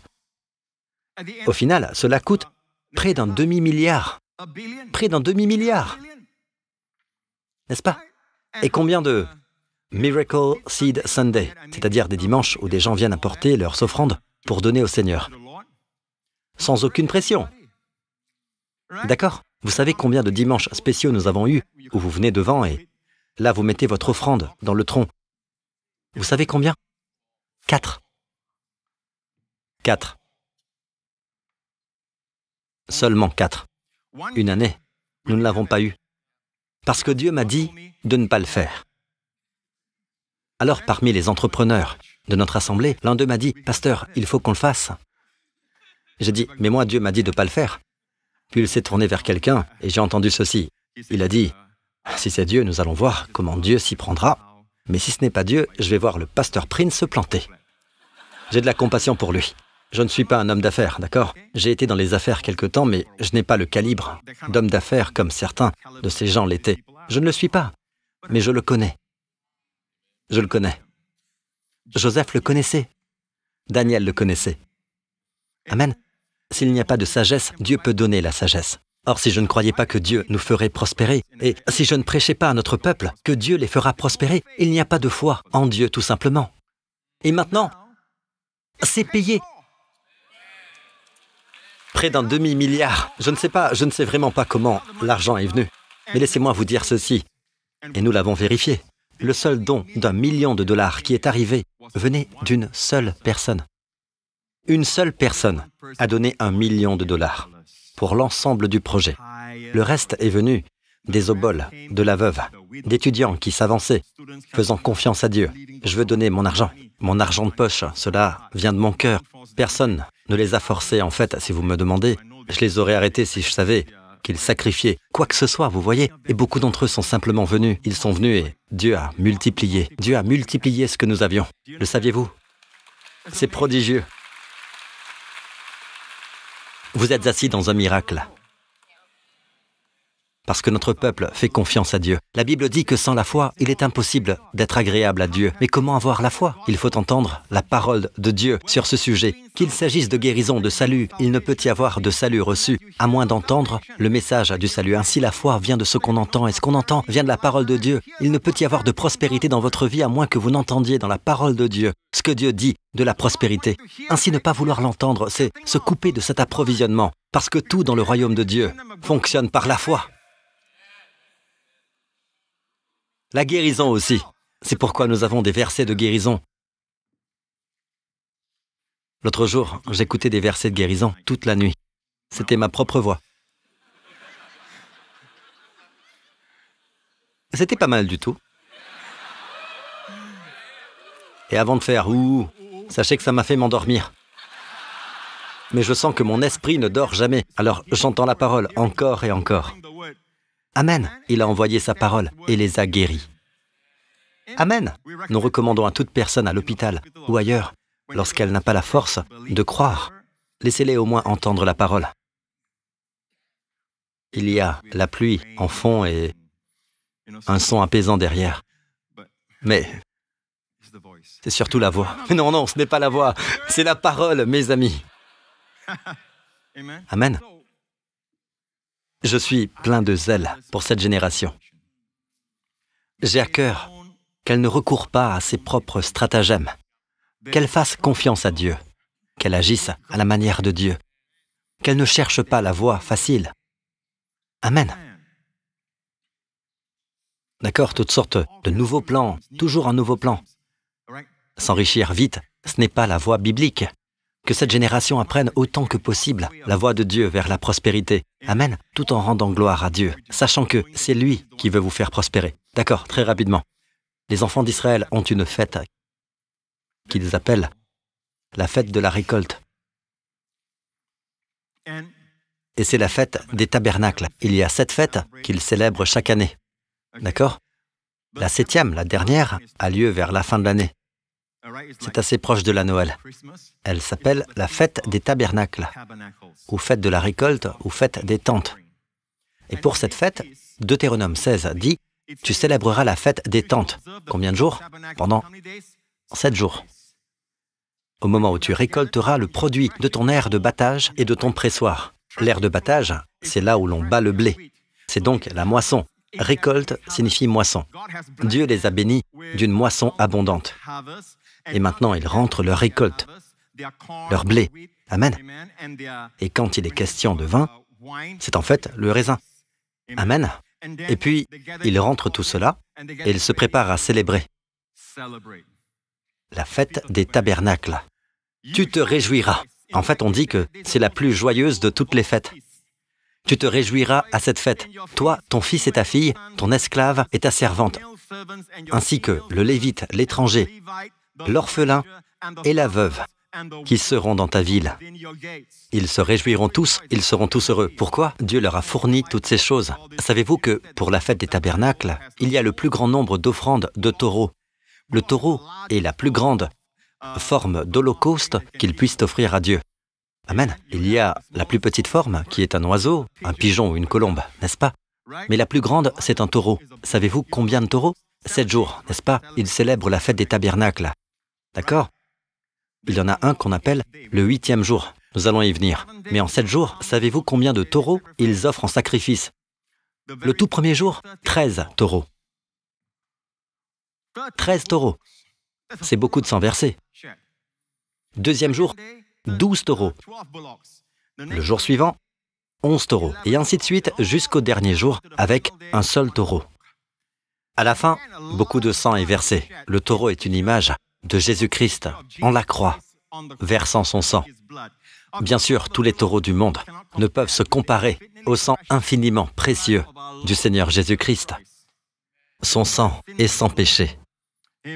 au final, cela coûte près d'un demi-milliard. Près d'un demi-milliard, n'est-ce pas? Et combien de Miracle Seed Sunday, c'est-à-dire des dimanches où des gens viennent apporter leurs offrandes pour donner au Seigneur, sans aucune pression. D'accord? Vous savez combien de dimanches spéciaux nous avons eus, où vous venez devant et là vous mettez votre offrande dans le tronc. Vous savez combien? 4. 4. Seulement 4. Une année, nous ne l'avons pas eu. Parce que Dieu m'a dit de ne pas le faire. Alors, parmi les entrepreneurs de notre assemblée, l'un d'eux m'a dit « Pasteur, il faut qu'on le fasse. » J'ai dit « Mais moi, Dieu m'a dit de ne pas le faire. » Puis il s'est tourné vers quelqu'un et j'ai entendu ceci. Il a dit « Si c'est Dieu, nous allons voir comment Dieu s'y prendra. Mais si ce n'est pas Dieu, je vais voir le pasteur Prince se planter. » J'ai de la compassion pour lui. Je ne suis pas un homme d'affaires, d'accord? J'ai été dans les affaires quelque temps, mais je n'ai pas le calibre d'homme d'affaires comme certains de ces gens l'étaient. Je ne le suis pas, mais je le connais. Je le connais. Joseph le connaissait. Daniel le connaissait. Amen. S'il n'y a pas de sagesse, Dieu peut donner la sagesse. Or, si je ne croyais pas que Dieu nous ferait prospérer, et si je ne prêchais pas à notre peuple que Dieu les fera prospérer, il n'y a pas de foi en Dieu, tout simplement. Et maintenant, c'est payé. Près d'un demi-milliard. Je ne sais vraiment pas comment l'argent est venu. Mais laissez-moi vous dire ceci, et nous l'avons vérifié. Le seul don d'1 million de dollars qui est arrivé venait d'une seule personne. Une seule personne a donné $1 million pour l'ensemble du projet. Le reste est venu des oboles, de la veuve, d'étudiants qui s'avançaient, faisant confiance à Dieu. Je veux donner mon argent de poche, cela vient de mon cœur. Personne ne les a forcés. En fait, si vous me demandez, je les aurais arrêtés si je savais qu'ils sacrifiaient quoi que ce soit, vous voyez. Et beaucoup d'entre eux sont simplement venus. Ils sont venus et Dieu a multiplié. Dieu a multiplié ce que nous avions. Le saviez-vous? C'est prodigieux. Vous êtes assis dans un miracle. Parce que notre peuple fait confiance à Dieu. La Bible dit que sans la foi, il est impossible d'être agréable à Dieu. Mais comment avoir la foi? Il faut entendre la parole de Dieu sur ce sujet. Qu'il s'agisse de guérison, de salut, il ne peut y avoir de salut reçu, à moins d'entendre le message du salut. Ainsi, la foi vient de ce qu'on entend, et ce qu'on entend vient de la parole de Dieu. Il ne peut y avoir de prospérité dans votre vie, à moins que vous n'entendiez dans la parole de Dieu ce que Dieu dit de la prospérité. Ainsi, ne pas vouloir l'entendre, c'est se couper de cet approvisionnement, parce que tout dans le royaume de Dieu fonctionne par la foi. La guérison aussi. C'est pourquoi nous avons des versets de guérison. L'autre jour, j'écoutais des versets de guérison toute la nuit. C'était ma propre voix. C'était pas mal du tout. Et avant de faire « ouh », sachez que ça m'a fait m'endormir. Mais je sens que mon esprit ne dort jamais. Alors j'entends la parole encore et encore. Amen. Il a envoyé sa parole et les a guéris. Amen. Nous recommandons à toute personne à l'hôpital ou ailleurs, lorsqu'elle n'a pas la force de croire, laissez-les au moins entendre la parole. Il y a la pluie en fond et un son apaisant derrière. Mais c'est surtout la voix. Non, non, ce n'est pas la voix, c'est la parole, mes amis. Amen. Je suis plein de zèle pour cette génération. J'ai à cœur qu'elle ne recourt pas à ses propres stratagèmes, qu'elle fasse confiance à Dieu, qu'elle agisse à la manière de Dieu, qu'elle ne cherche pas la voie facile. Amen. D'accord, toutes sortes de nouveaux plans, toujours un nouveau plan. S'enrichir vite, ce n'est pas la voie biblique. Que cette génération apprenne autant que possible la voie de Dieu vers la prospérité. Amen. Tout en rendant gloire à Dieu, sachant que c'est lui qui veut vous faire prospérer. D'accord, très rapidement. Les enfants d'Israël ont une fête qu'ils appellent la fête de la récolte. Et c'est la fête des tabernacles. Il y a 7 fêtes qu'ils célèbrent chaque année. D'accord? La 7e, la dernière, a lieu vers la fin de l'année. C'est assez proche de la Noël. Elle s'appelle la fête des tabernacles, ou fête de la récolte, ou fête des tentes. Et pour cette fête, Deutéronome 16 dit, « Tu célébreras la fête des tentes. » Combien de jours? Pendant 7 jours. Au moment où tu récolteras le produit de ton aire de battage et de ton pressoir. L'aire de battage, c'est là où l'on bat le blé. C'est donc la moisson. Récolte signifie moisson. Dieu les a bénis d'une moisson abondante. Et maintenant, ils rentrent leur récolte, leur blé. Amen. Et quand il est question de vin, c'est en fait le raisin. Amen. Et puis, ils rentrent tout cela et ils se préparent à célébrer la fête des tabernacles. Tu te réjouiras. En fait, on dit que c'est la plus joyeuse de toutes les fêtes. Tu te réjouiras à cette fête, toi, ton fils et ta fille, ton esclave et ta servante, ainsi que le lévite, l'étranger, l'orphelin et la veuve qui seront dans ta ville. Ils se réjouiront tous, ils seront tous heureux. Pourquoi? Dieu leur a fourni toutes ces choses. Savez-vous que pour la fête des tabernacles, il y a le plus grand nombre d'offrandes de taureaux. Le taureau est la plus grande forme d'holocauste qu'ils puissent offrir à Dieu. Amen. Il y a la plus petite forme, qui est un oiseau, un pigeon ou une colombe, n'est-ce pas? Mais la plus grande, c'est un taureau. Savez-vous combien de taureaux? 7 jours, n'est-ce pas? Ils célèbrent la fête des tabernacles. D'accord? Il y en a un qu'on appelle le 8e jour. Nous allons y venir. Mais en 7 jours, savez-vous combien de taureaux ils offrent en sacrifice? Le tout premier jour, 13 taureaux. 13 taureaux. C'est beaucoup de sang versé. Deuxième jour, 12 taureaux. Le jour suivant, 11 taureaux. Et ainsi de suite jusqu'au dernier jour avec un seul taureau. À la fin, beaucoup de sang est versé. Le taureau est une image de Jésus-Christ en la croix. versant son sang. Bien sûr, tous les taureaux du monde ne peuvent se comparer au sang infiniment précieux du Seigneur Jésus-Christ. Son sang est sans péché.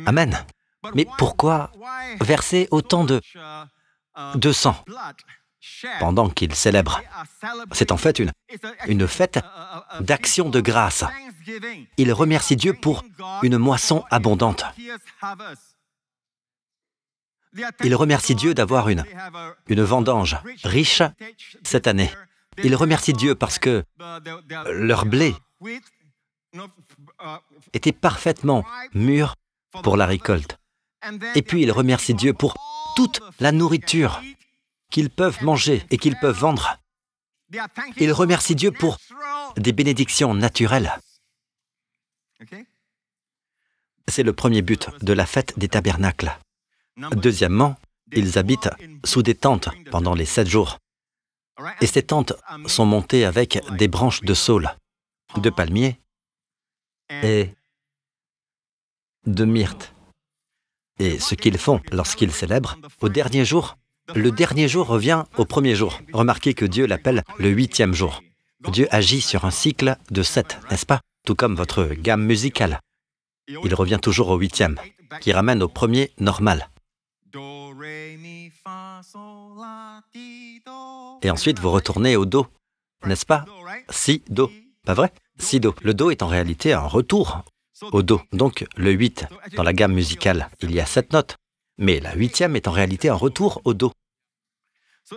Amen. Mais pourquoi verser autant de sang pendant qu'il célèbre? C'est en fait une fête d'action de grâce. Il remercie Dieu pour une moisson abondante. Il remercie Dieu d'avoir une vendange riche cette année. Il remercie Dieu parce que leur blé était parfaitement mûr pour la récolte. Et puis il remercie Dieu pour toute la nourriture qu'ils peuvent manger et qu'ils peuvent vendre. Il remercie Dieu pour des bénédictions naturelles. C'est le premier but de la fête des tabernacles. Deuxièmement, ils habitent sous des tentes pendant les 7 jours. Et ces tentes sont montées avec des branches de saule, de palmier et de myrte. Et ce qu'ils font lorsqu'ils célèbrent, au dernier jour, le dernier jour revient au premier jour. Remarquez que Dieu l'appelle le 8e jour. Dieu agit sur un cycle de 7, n'est-ce pas? Tout comme votre gamme musicale. Il revient toujours au 8e, qui ramène au premier normal. Et ensuite, vous retournez au Do, n'est-ce pas? Si, Do, pas vrai? Si, Do. Le Do est en réalité un retour au Do. Donc, le 8, dans la gamme musicale, il y a 7 notes. Mais la 8e est en réalité un retour au Do.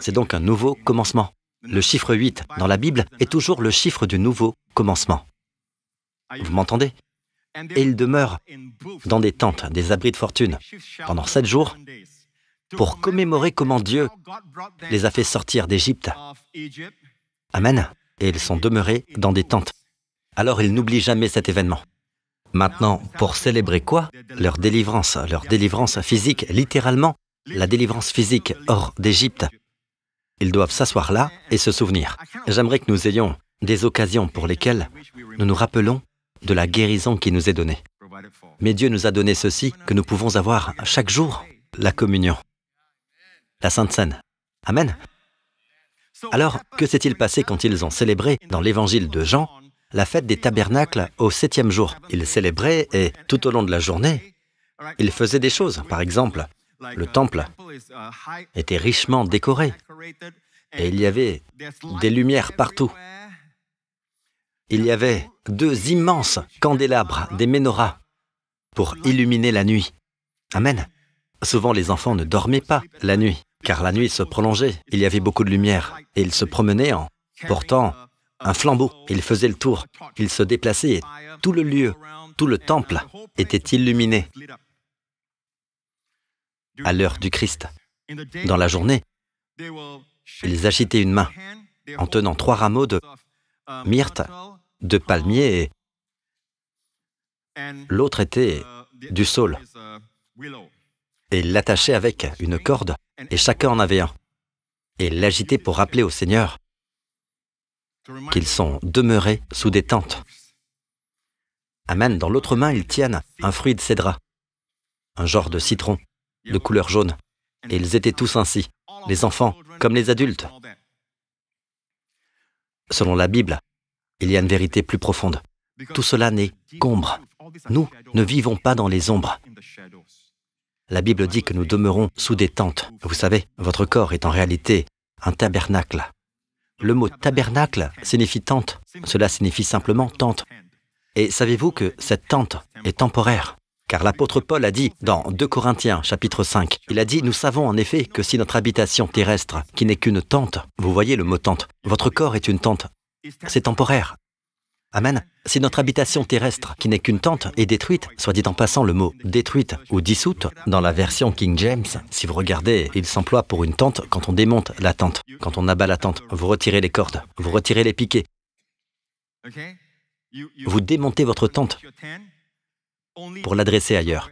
C'est donc un nouveau commencement. Le chiffre 8 dans la Bible est toujours le chiffre du nouveau commencement. Vous m'entendez? Et ils demeurent dans des tentes, des abris de fortune, pendant 7 jours, pour commémorer comment Dieu les a fait sortir d'Égypte. Amen. Et ils sont demeurés dans des tentes. Alors ils n'oublient jamais cet événement. Maintenant, pour célébrer quoi? Leur délivrance physique, littéralement, la délivrance physique hors d'Égypte. Ils doivent s'asseoir là et se souvenir. J'aimerais que nous ayons des occasions pour lesquelles nous nous rappelons de la guérison qui nous est donnée. Mais Dieu nous a donné ceci, que nous pouvons avoir chaque jour, la communion, la Sainte Seine. Amen. Alors, que s'est-il passé quand ils ont célébré, dans l'évangile de Jean, la fête des tabernacles au 7e jour? Ils célébraient et, tout au long de la journée, ils faisaient des choses. Par exemple, le temple était richement décoré et il y avait des lumières partout. Il y avait 2 immenses candélabres, des menorahs, pour illuminer la nuit. Amen. Souvent, les enfants ne dormaient pas la nuit, car la nuit se prolongeait. Il y avait beaucoup de lumière et ils se promenaient en portant un flambeau. Ils faisaient le tour, ils se déplaçaient et tout le lieu, tout le temple était illuminé. À l'heure du Christ, dans la journée, ils agitaient une main en tenant 3 rameaux de myrte, de palmier et l'autre était du saule. Et ils l'attachaient avec une corde et chacun en avait un. Et ils l'agitaient pour rappeler au Seigneur qu'ils sont demeurés sous des tentes. Amen. Dans l'autre main, ils tiennent un fruit de cédra, un genre de citron, de couleur jaune. Et ils étaient tous ainsi, les enfants comme les adultes. Selon la Bible, il y a une vérité plus profonde. Tout cela n'est qu'ombre. Nous ne vivons pas dans les ombres. La Bible dit que nous demeurons sous des tentes. Vous savez, votre corps est en réalité un tabernacle. Le mot tabernacle signifie tente. Cela signifie simplement tente. Et savez-vous que cette tente est temporaire? Car l'apôtre Paul a dit dans 2 Corinthiens, chapitre 5, il a dit « Nous savons en effet que si notre habitation terrestre, qui n'est qu'une tente, vous voyez le mot tente, votre corps est une tente, c'est temporaire. Amen. Si notre habitation terrestre, qui n'est qu'une tente, est détruite, soit dit en passant le mot détruite ou dissoute, dans la version King James, si vous regardez, il s'emploie pour une tente quand on démonte la tente. Quand on abat la tente, vous retirez les cordes, vous retirez les piquets. Vous démontez votre tente pour l'adresser ailleurs.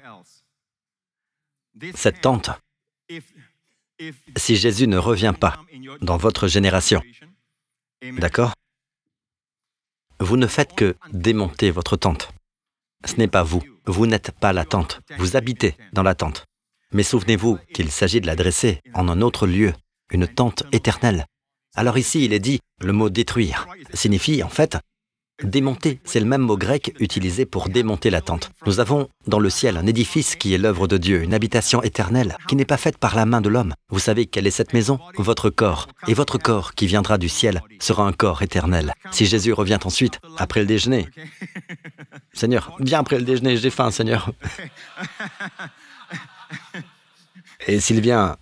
Cette tente, si Jésus ne revient pas dans votre génération, d'accord? Vous ne faites que démonter votre tente. Ce n'est pas vous. Vous n'êtes pas la tente. Vous habitez dans la tente. Mais souvenez-vous qu'il s'agit de la dresser en un autre lieu, une tente éternelle. Alors ici, il est dit, le mot « détruire » signifie en fait démonter. C'est le même mot grec utilisé pour démonter la tente. Nous avons dans le ciel un édifice qui est l'œuvre de Dieu, une habitation éternelle qui n'est pas faite par la main de l'homme. Vous savez quelle est cette maison? Votre corps. Et votre corps qui viendra du ciel sera un corps éternel. Si Jésus revient ensuite, après le déjeuner, Seigneur, viens après le déjeuner, j'ai faim, Seigneur. Et s'il vient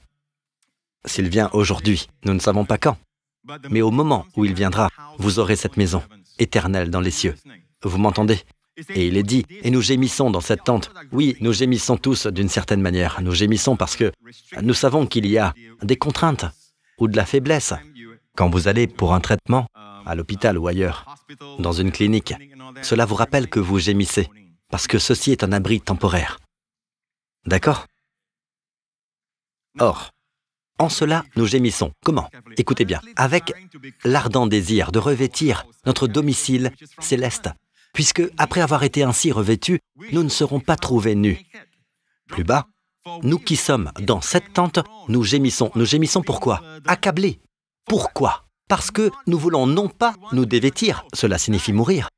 aujourd'hui, nous ne savons pas quand. Mais au moment où il viendra, vous aurez cette maison éternelle dans les cieux. Vous m'entendez? Et il est dit, et nous gémissons dans cette tente. Oui, nous gémissons tous d'une certaine manière. Nous gémissons parce que nous savons qu'il y a des contraintes ou de la faiblesse. Quand vous allez pour un traitement, à l'hôpital ou ailleurs, dans une clinique, cela vous rappelle que vous gémissez, parce que ceci est un abri temporaire. D'accord? Or, en cela, nous gémissons. Comment? Écoutez bien, avec l'ardent désir de revêtir notre domicile céleste, puisque, après avoir été ainsi revêtus, nous ne serons pas trouvés nus. Plus bas, nous qui sommes dans cette tente, nous gémissons. Nous gémissons pourquoi? Accablés. Pourquoi? Parce que nous voulons non pas nous dévêtir, cela signifie mourir,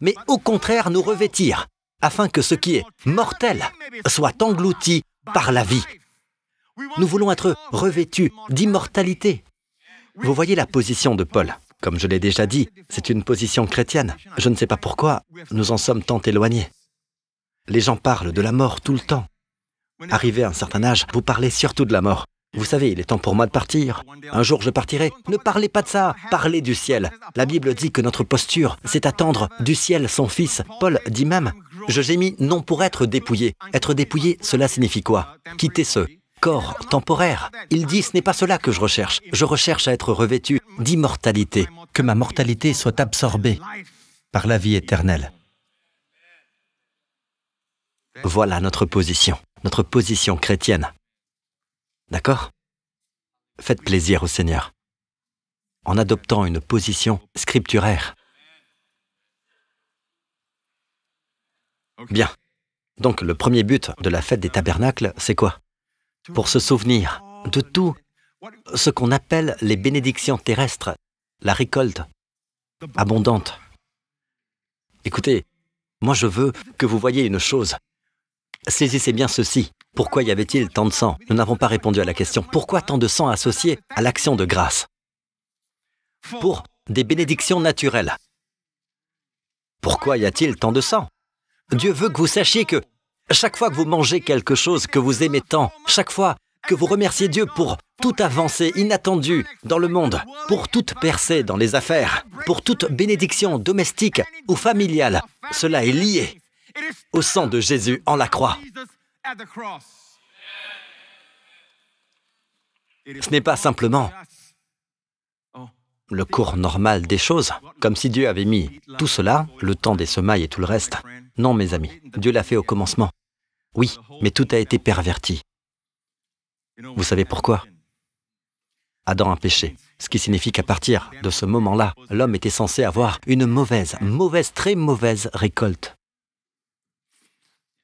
mais au contraire nous revêtir, afin que ce qui est mortel soit englouti par la vie. Nous voulons être revêtus d'immortalité. Vous voyez la position de Paul. Comme je l'ai déjà dit, c'est une position chrétienne. Je ne sais pas pourquoi nous en sommes tant éloignés. Les gens parlent de la mort tout le temps. Arrivé à un certain âge, vous parlez surtout de la mort. Vous savez, il est temps pour moi de partir. Un jour, je partirai. Ne parlez pas de ça, parlez du ciel. La Bible dit que notre posture, c'est attendre du ciel son Fils. Paul dit même, « Je gémis non pour être dépouillé. » Être dépouillé, cela signifie quoi? Quitter ce corps temporaire. Il dit, ce n'est pas cela que je recherche. Je recherche à être revêtu d'immortalité, que ma mortalité soit absorbée par la vie éternelle. Voilà notre position chrétienne. D'accord? Faites plaisir au Seigneur en adoptant une position scripturaire. Bien. Donc le premier but de la fête des tabernacles, c'est quoi? Pour se souvenir de tout ce qu'on appelle les bénédictions terrestres, la récolte abondante. Écoutez, moi je veux que vous voyiez une chose. Saisissez bien ceci. Pourquoi y avait-il tant de sang? Nous n'avons pas répondu à la question. Pourquoi tant de sang associé à l'action de grâce? Pour des bénédictions naturelles. Pourquoi y a-t-il tant de sang? Dieu veut que vous sachiez que chaque fois que vous mangez quelque chose que vous aimez tant, chaque fois que vous remerciez Dieu pour toute avancée inattendue dans le monde, pour toute percée dans les affaires, pour toute bénédiction domestique ou familiale, cela est lié au sang de Jésus en la croix. Ce n'est pas simplement le cours normal des choses, comme si Dieu avait mis tout cela, le temps des semailles et tout le reste. Non, mes amis, Dieu l'a fait au commencement. Oui, mais tout a été perverti. Vous savez pourquoi? Adam a péché, ce qui signifie qu'à partir de ce moment-là, l'homme était censé avoir une mauvaise, très mauvaise récolte.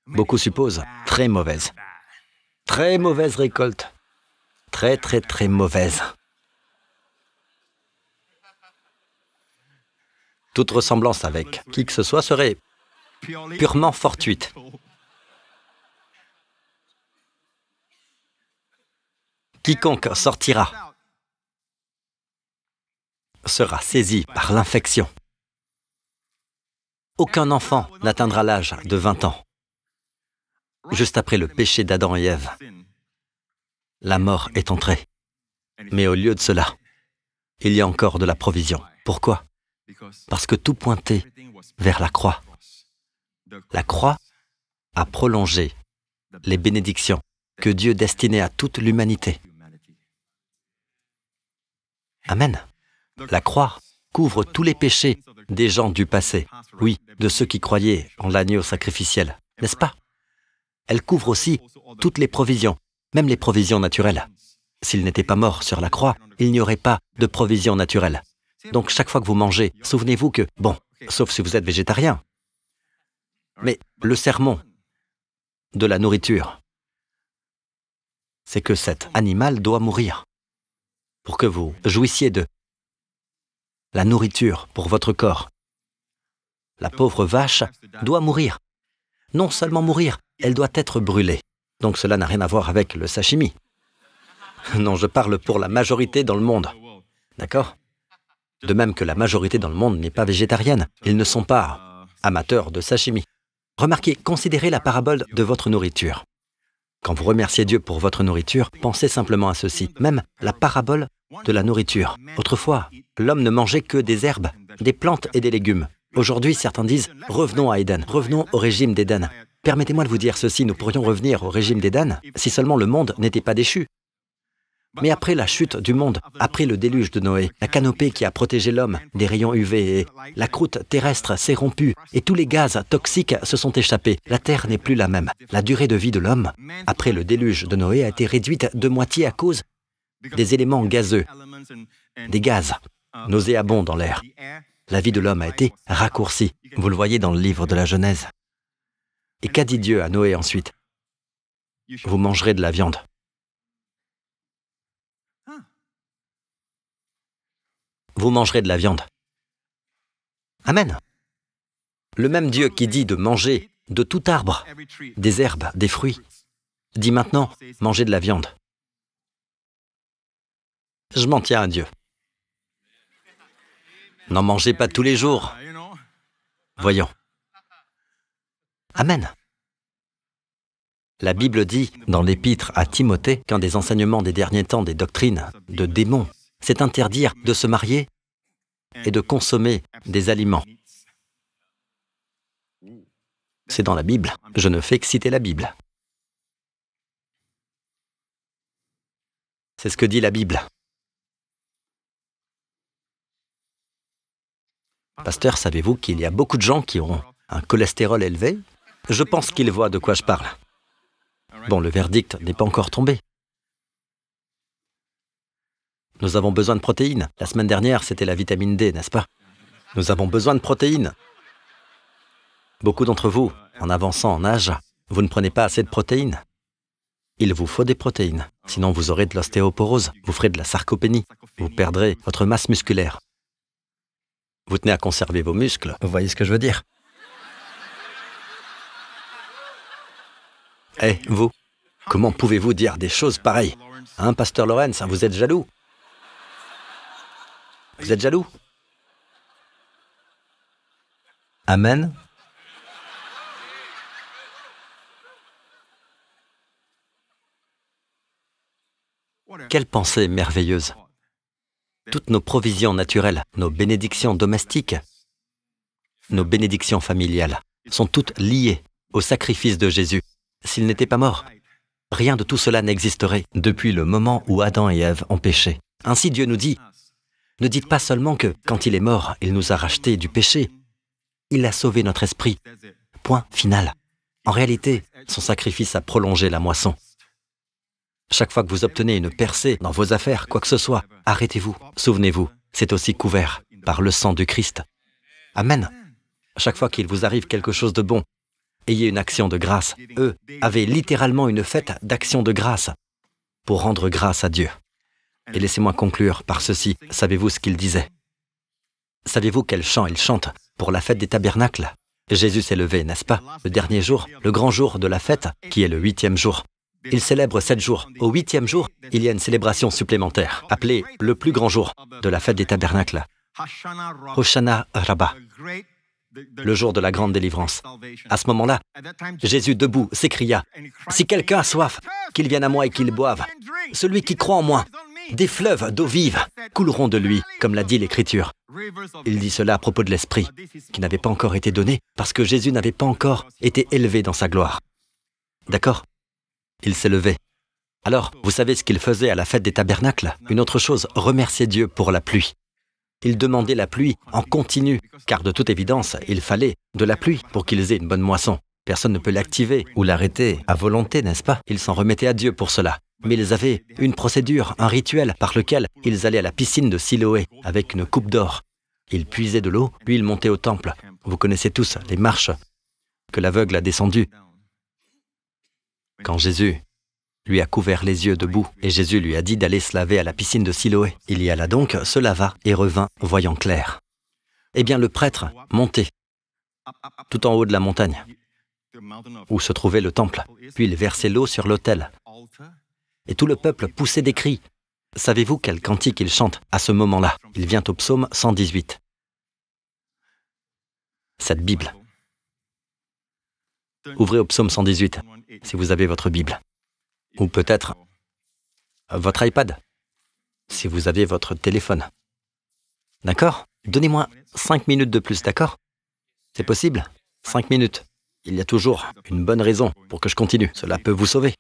Beaucoup supposent très mauvaise récolte. Très mauvaise. Toute ressemblance avec qui que ce soit serait purement fortuite. Quiconque sortira sera saisi par l'infection. Aucun enfant n'atteindra l'âge de 20 ans. Juste après le péché d'Adam et Ève, la mort est entrée. Mais au lieu de cela, il y a encore de la provision. Pourquoi? Parce que tout pointait vers la croix. La croix a prolongé les bénédictions que Dieu destinait à toute l'humanité. Amen. La croix couvre tous les péchés des gens du passé, oui, de ceux qui croyaient en l'agneau sacrificiel, n'est-ce pas? Elle couvre aussi toutes les provisions, même les provisions naturelles. S'il n'était pas mort sur la croix, il n'y aurait pas de provisions naturelles. Donc chaque fois que vous mangez, souvenez-vous que, bon, sauf si vous êtes végétarien, mais le sermon de la nourriture, c'est que cet animal doit mourir pour que vous jouissiez de la nourriture pour votre corps. La pauvre vache doit mourir. Non seulement mourir, elle doit être brûlée. Donc cela n'a rien à voir avec le sashimi. Non, je parle pour la majorité dans le monde. D'accord? De même que la majorité dans le monde n'est pas végétarienne. Ils ne sont pas amateurs de sashimi. Remarquez, considérez la parabole de votre nourriture. Quand vous remerciez Dieu pour votre nourriture, pensez simplement à ceci. Même la parabole de la nourriture. Autrefois, l'homme ne mangeait que des herbes, des plantes et des légumes. Aujourd'hui, certains disent « revenons à Éden, revenons au régime d'Éden ». Permettez-moi de vous dire ceci, nous pourrions revenir au régime d'Éden si seulement le monde n'était pas déchu. Mais après la chute du monde, après le déluge de Noé, la canopée qui a protégé l'homme des rayons UV, et la croûte terrestre s'est rompue et tous les gaz toxiques se sont échappés. La Terre n'est plus la même. La durée de vie de l'homme, après le déluge de Noé, a été réduite de moitié à cause des éléments gazeux, des gaz nauséabonds dans l'air. La vie de l'homme a été raccourcie. Vous le voyez dans le livre de la Genèse. Et qu'a dit Dieu à Noé ensuite? Vous mangerez de la viande. Vous mangerez de la viande. Amen. Le même Dieu qui dit de manger de tout arbre, des herbes, des fruits, dit maintenant, mangez de la viande. Je m'en tiens à Dieu. N'en mangez pas tous les jours. Voyons. Amen. La Bible dit, dans l'épître à Timothée, qu'un des enseignements des derniers temps des doctrines de démons, c'est interdire de se marier et de consommer des aliments. C'est dans la Bible. Je ne fais que citer la Bible. C'est ce que dit la Bible. Pasteur, savez-vous qu'il y a beaucoup de gens qui ont un cholestérol élevé? Je pense qu'ils voient de quoi je parle. Bon, le verdict n'est pas encore tombé. Nous avons besoin de protéines. La semaine dernière, c'était la vitamine D, n'est-ce pas? Nous avons besoin de protéines. Beaucoup d'entre vous, en avançant en âge, vous ne prenez pas assez de protéines. Il vous faut des protéines. Sinon, vous aurez de l'ostéoporose, vous ferez de la sarcopénie, vous perdrez votre masse musculaire. Vous tenez à conserver vos muscles, vous voyez ce que je veux dire? Eh, vous, comment pouvez-vous dire des choses pareilles? Hein, Pasteur Lawrence, vous êtes jaloux? Vous êtes jaloux? Amen. Quelle pensée merveilleuse! Toutes nos provisions naturelles, nos bénédictions domestiques, nos bénédictions familiales, sont toutes liées au sacrifice de Jésus. S'il n'était pas mort, rien de tout cela n'existerait depuis le moment où Adam et Ève ont péché. Ainsi Dieu nous dit, ne dites pas seulement que, quand il est mort, il nous a rachetés du péché. Il a sauvé notre esprit. Point final. En réalité, son sacrifice a prolongé la moisson. Chaque fois que vous obtenez une percée dans vos affaires, quoi que ce soit, arrêtez-vous. Souvenez-vous, c'est aussi couvert par le sang du Christ. Amen. Chaque fois qu'il vous arrive quelque chose de bon, ayez une action de grâce. Eux avaient littéralement une fête d'action de grâce pour rendre grâce à Dieu. Et laissez-moi conclure par ceci. Savez-vous ce qu'ils disaient? Savez-vous quel chant ils chantent pour la fête des tabernacles? Jésus s'est levé, n'est-ce pas? Le dernier jour, le grand jour de la fête, qui est le 8e jour. Il célèbre 7 jours. Au 8e jour, il y a une célébration supplémentaire, appelée le plus grand jour de la fête des tabernacles. Hoshana Rabbah, le jour de la grande délivrance. À ce moment-là, Jésus debout s'écria, « Si quelqu'un a soif, qu'il vienne à moi et qu'il boive. Celui qui croit en moi, des fleuves d'eau vive couleront de lui, comme l'a dit l'Écriture. » Il dit cela à propos de l'Esprit, qui n'avait pas encore été donné, parce que Jésus n'avait pas encore été élevé dans sa gloire. D'accord? Il s'est levé. Alors, vous savez ce qu'il faisait à la fête des tabernacles? Une autre chose, remercier Dieu pour la pluie. Il demandait la pluie en continu, car de toute évidence, il fallait de la pluie pour qu'ils aient une bonne moisson. Personne ne peut l'activer ou l'arrêter à volonté, n'est-ce pas? Ils s'en remettaient à Dieu pour cela. Mais ils avaient une procédure, un rituel par lequel ils allaient à la piscine de Siloé avec une coupe d'or. Ils puisaient de l'eau, puis ils montaient au temple. Vous connaissez tous les marches que l'aveugle a descendues. quand Jésus lui a couvert les yeux de boue, et Jésus lui a dit d'aller se laver à la piscine de Siloé. Il y alla donc, se lava et revint, voyant clair. Eh bien, le prêtre montait tout en haut de la montagne, où se trouvait le temple, puis il versait l'eau sur l'autel. Et tout le peuple poussait des cris. Savez-vous quel cantique il chante à ce moment-là? Il vient au psaume 118. Cette Bible. Ouvrez au psaume 118, si vous avez votre Bible. Ou peut-être votre iPad, si vous avez votre téléphone. D'accord? Donnez-moi 5 minutes de plus, d'accord? C'est possible? 5 minutes. Il y a toujours une bonne raison pour que je continue. Cela peut vous sauver.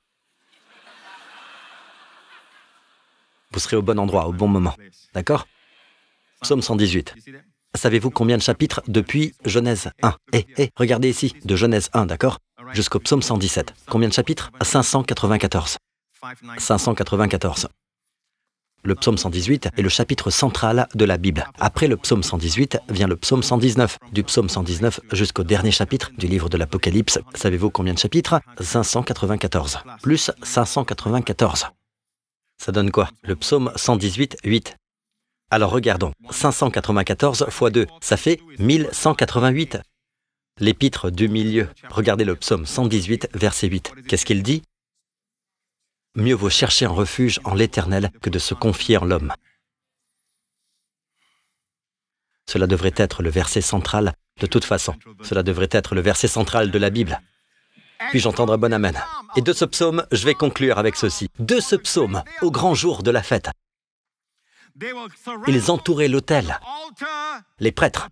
Vous serez au bon endroit, au bon moment. D'accord? Psaume 118. Savez-vous combien de chapitres depuis Genèse 1? Regardez ici, de Genèse 1, d'accord? Jusqu'au psaume 117. Combien de chapitres? 594. 594. Le psaume 118 est le chapitre central de la Bible. Après le psaume 118 vient le psaume 119. Du psaume 119 jusqu'au dernier chapitre du livre de l'Apocalypse. Savez-vous combien de chapitres? 594. Plus 594. Ça donne quoi? Le psaume 118, 8. Alors regardons, 594 fois 2, ça fait 1188. L'épître du milieu. Regardez le psaume 118, verset 8. Qu'est-ce qu'il dit? Mieux vaut chercher un refuge en l'Éternel que de se confier en l'homme. Cela devrait être le verset central de toute façon. Cela devrait être le verset central de la Bible. Puis-je entendre un bon amen? Et de ce psaume, je vais conclure avec ceci. De ce psaume, au grand jour de la fête, ils entouraient l'autel. Les prêtres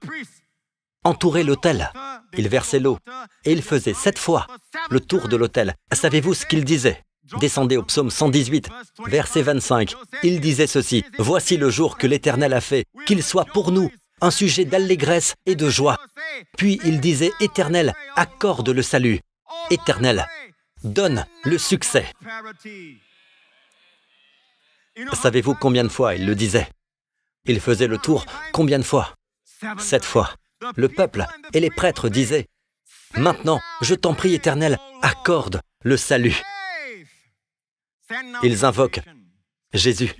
entouraient l'autel. Ils versaient l'eau. Et ils faisaient 7 fois le tour de l'autel. Savez-vous ce qu'ils disaient? Descendez au psaume 118, verset 25. Il disait ceci. « Voici le jour que l'Éternel a fait, qu'il soit pour nous un sujet d'allégresse et de joie. » Puis il disait « Éternel, accorde le salut. Éternel, donne le succès. » Savez-vous combien de fois il le disait? Il faisait le tour combien de fois? 7 fois. Le peuple et les prêtres disaient « Maintenant, je t'en prie, Éternel, accorde le salut. » Ils invoquent Jésus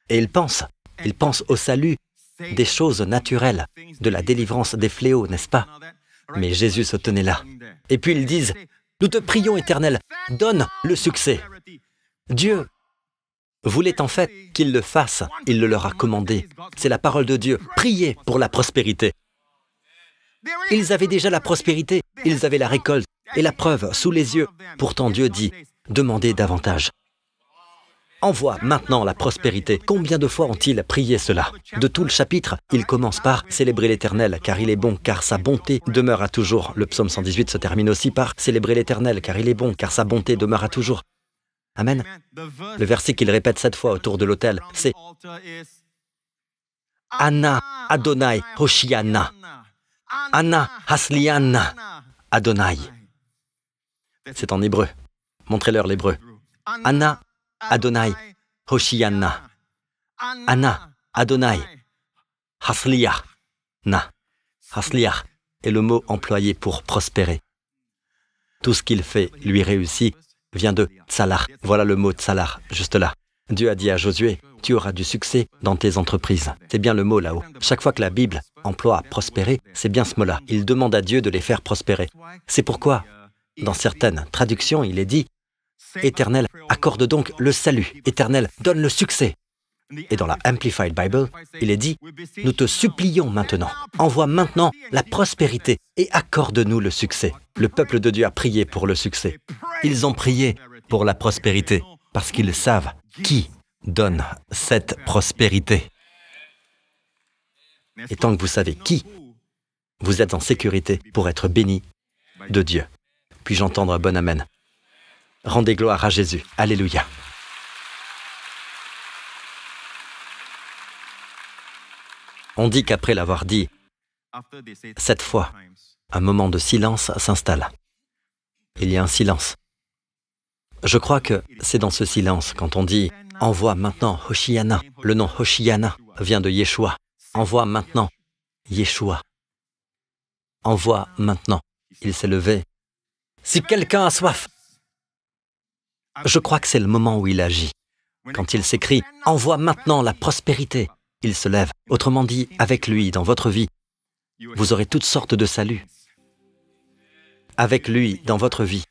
et ils pensent au salut des choses naturelles, de la délivrance des fléaux, n'est-ce pas? Mais Jésus se tenait là. Et puis ils disent « Nous te prions, Éternel, donne le succès. » Dieu voulait en fait qu'ils le fassent. Il le leur a commandé. C'est la parole de Dieu. Priez pour la prospérité. Ils avaient déjà la prospérité, ils avaient la récolte et la preuve sous les yeux. Pourtant Dieu dit « Demandez davantage. » Envoie maintenant la prospérité. Combien de fois ont-ils prié cela? De tout le chapitre, il commence par « Célébrer l'Éternel, car il est bon, car sa bonté demeure à toujours. » Le psaume 118 se termine aussi par « Célébrer l'Éternel, car il est bon, car sa bonté demeure à toujours. » Amen. Le verset qu'il répète 7 fois autour de l'autel, c'est « Anna Adonai Hoshiana. Anna Hasliana Adonai. » C'est en hébreu. Montrez-leur l'hébreu. Anna Adonai Hoshiana. Anna Adonai Hasliah. Na. Hasliah est le mot employé pour prospérer. Tout ce qu'il fait lui réussit vient de tsalar. Voilà le mot tsalar, juste là. Dieu a dit à Josué, tu auras du succès dans tes entreprises. C'est bien le mot là-haut. Chaque fois que la Bible emploie prospérer, c'est bien ce mot-là. Il demande à Dieu de les faire prospérer. C'est pourquoi, dans certaines traductions, il est dit « Éternel, accorde donc le salut. Éternel, donne le succès. » Et dans la Amplified Bible, il est dit « Nous te supplions maintenant. Envoie maintenant la prospérité et accorde-nous le succès. » Le peuple de Dieu a prié pour le succès. Ils ont prié pour la prospérité parce qu'ils savent qui donne cette prospérité. Et tant que vous savez qui, vous êtes en sécurité pour être béni de Dieu. Puis-je entendre un bon amen? Rendez gloire à Jésus. Alléluia. On dit qu'après l'avoir dit 7 fois, un moment de silence s'installe. Il y a un silence. Je crois que c'est dans ce silence, quand on dit « Envoie maintenant Hoshiana », le nom Hoshiana vient de Yeshua. Envoie maintenant Yeshua. Envoie maintenant. Il s'est levé. Si quelqu'un a soif, Je crois que c'est le moment où il agit. Quand il s'écrie « Envoie maintenant la prospérité », il se lève. Autrement dit, avec lui, dans votre vie, vous aurez toutes sortes de saluts. Avec lui, dans votre vie,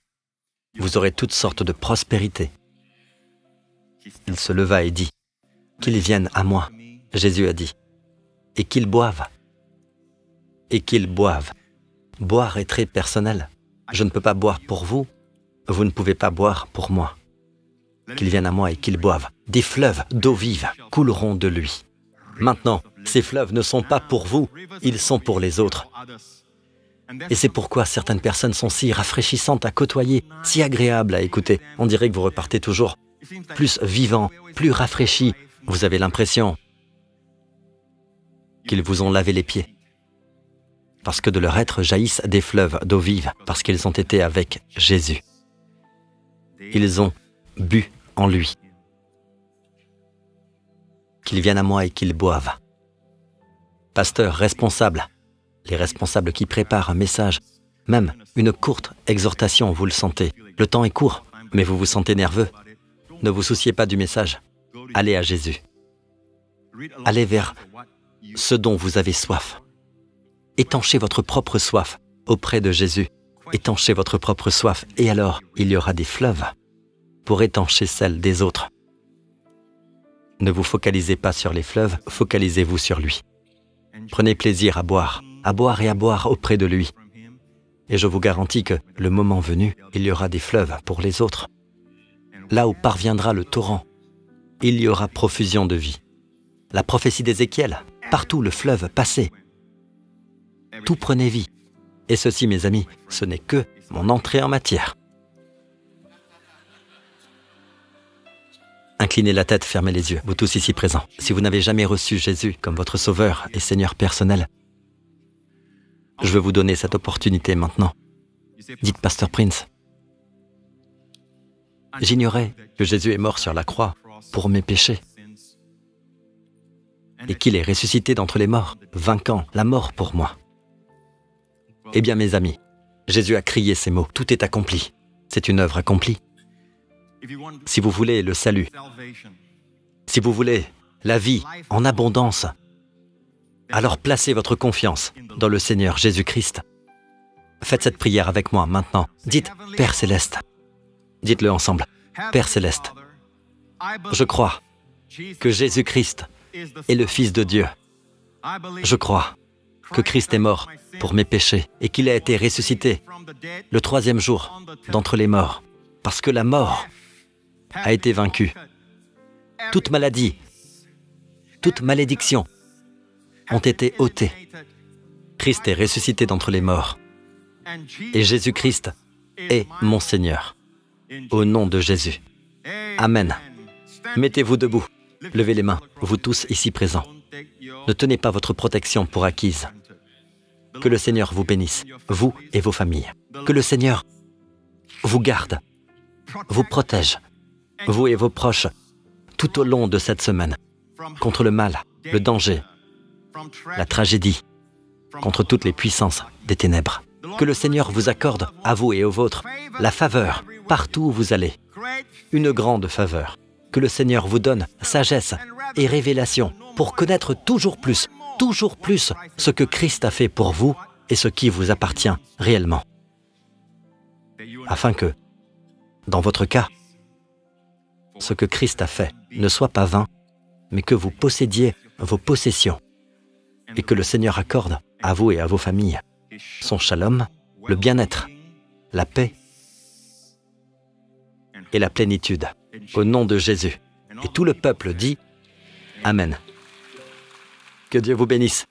vous aurez toutes sortes de prospérité. Il se leva et dit « Qu'ils viennent à moi », Jésus a dit, « et qu'ils boivent. » Et qu'ils boivent. Boire est très personnel. Je ne peux pas boire pour vous, vous ne pouvez pas boire pour moi. Qu'ils viennent à moi et qu'ils boivent. Des fleuves d'eau vive couleront de lui. Maintenant, ces fleuves ne sont pas pour vous, ils sont pour les autres. Et c'est pourquoi certaines personnes sont si rafraîchissantes à côtoyer, si agréables à écouter. On dirait que vous repartez toujours plus vivant, plus rafraîchi. Vous avez l'impression qu'ils vous ont lavé les pieds. Parce que de leur être jaillissent des fleuves d'eau vive, parce qu'ils ont été avec Jésus. Ils ont bu en lui. Qu'ils viennent à moi et qu'ils boivent. Pasteurs responsables, les responsables qui préparent un message, même une courte exhortation, vous le sentez. Le temps est court, mais vous vous sentez nerveux. Ne vous souciez pas du message. Allez à Jésus. Allez vers ce dont vous avez soif. Étanchez votre propre soif auprès de Jésus. Étanchez votre propre soif et alors il y aura des fleuves pour étancher celle des autres. Ne vous focalisez pas sur les fleuves, focalisez-vous sur lui. Prenez plaisir à boire et à boire auprès de lui. Et je vous garantis que, le moment venu, il y aura des fleuves pour les autres. Là où parviendra le torrent, il y aura profusion de vie. La prophétie d'Ézéchiel, partout le fleuve passait. Tout prenait vie. Et ceci, mes amis, ce n'est que mon entrée en matière. Inclinez la tête, fermez les yeux, vous tous ici présents. Si vous n'avez jamais reçu Jésus comme votre Sauveur et Seigneur personnel, je veux vous donner cette opportunité maintenant. Dites, Pasteur Prince, j'ignorais que Jésus est mort sur la croix pour mes péchés et qu'il est ressuscité d'entre les morts, vainquant la mort pour moi. Eh bien, mes amis, Jésus a crié ces mots, tout est accompli. C'est une œuvre accomplie. Si vous voulez le salut, si vous voulez la vie en abondance, alors placez votre confiance dans le Seigneur Jésus-Christ. Faites cette prière avec moi maintenant. Dites, Père Céleste. Dites-le ensemble. Père Céleste, je crois que Jésus-Christ est le Fils de Dieu. Je crois que Christ est mort pour mes péchés et qu'il a été ressuscité le 3e jour d'entre les morts, parce que la mort a été vaincue. Toute maladie, toute malédiction ont été ôtées. Christ est ressuscité d'entre les morts et Jésus-Christ est mon Seigneur. Au nom de Jésus. Amen. Mettez-vous debout. Levez les mains, vous tous ici présents. Ne tenez pas votre protection pour acquise. Que le Seigneur vous bénisse, vous et vos familles. Que le Seigneur vous garde, vous protège, vous et vos proches, tout au long de cette semaine, contre le mal, le danger, la tragédie, contre toutes les puissances des ténèbres. Que le Seigneur vous accorde, à vous et aux vôtres, la faveur partout où vous allez, une grande faveur. Que le Seigneur vous donne sagesse et révélation pour connaître toujours plus ce que Christ a fait pour vous et ce qui vous appartient réellement. Afin que, dans votre cas, ce que Christ a fait ne soit pas vain, mais que vous possédiez vos possessions et que le Seigneur accorde à vous et à vos familles son shalom, le bien-être, la paix et la plénitude, au nom de Jésus. Et tout le peuple dit Amen. Que Dieu vous bénisse.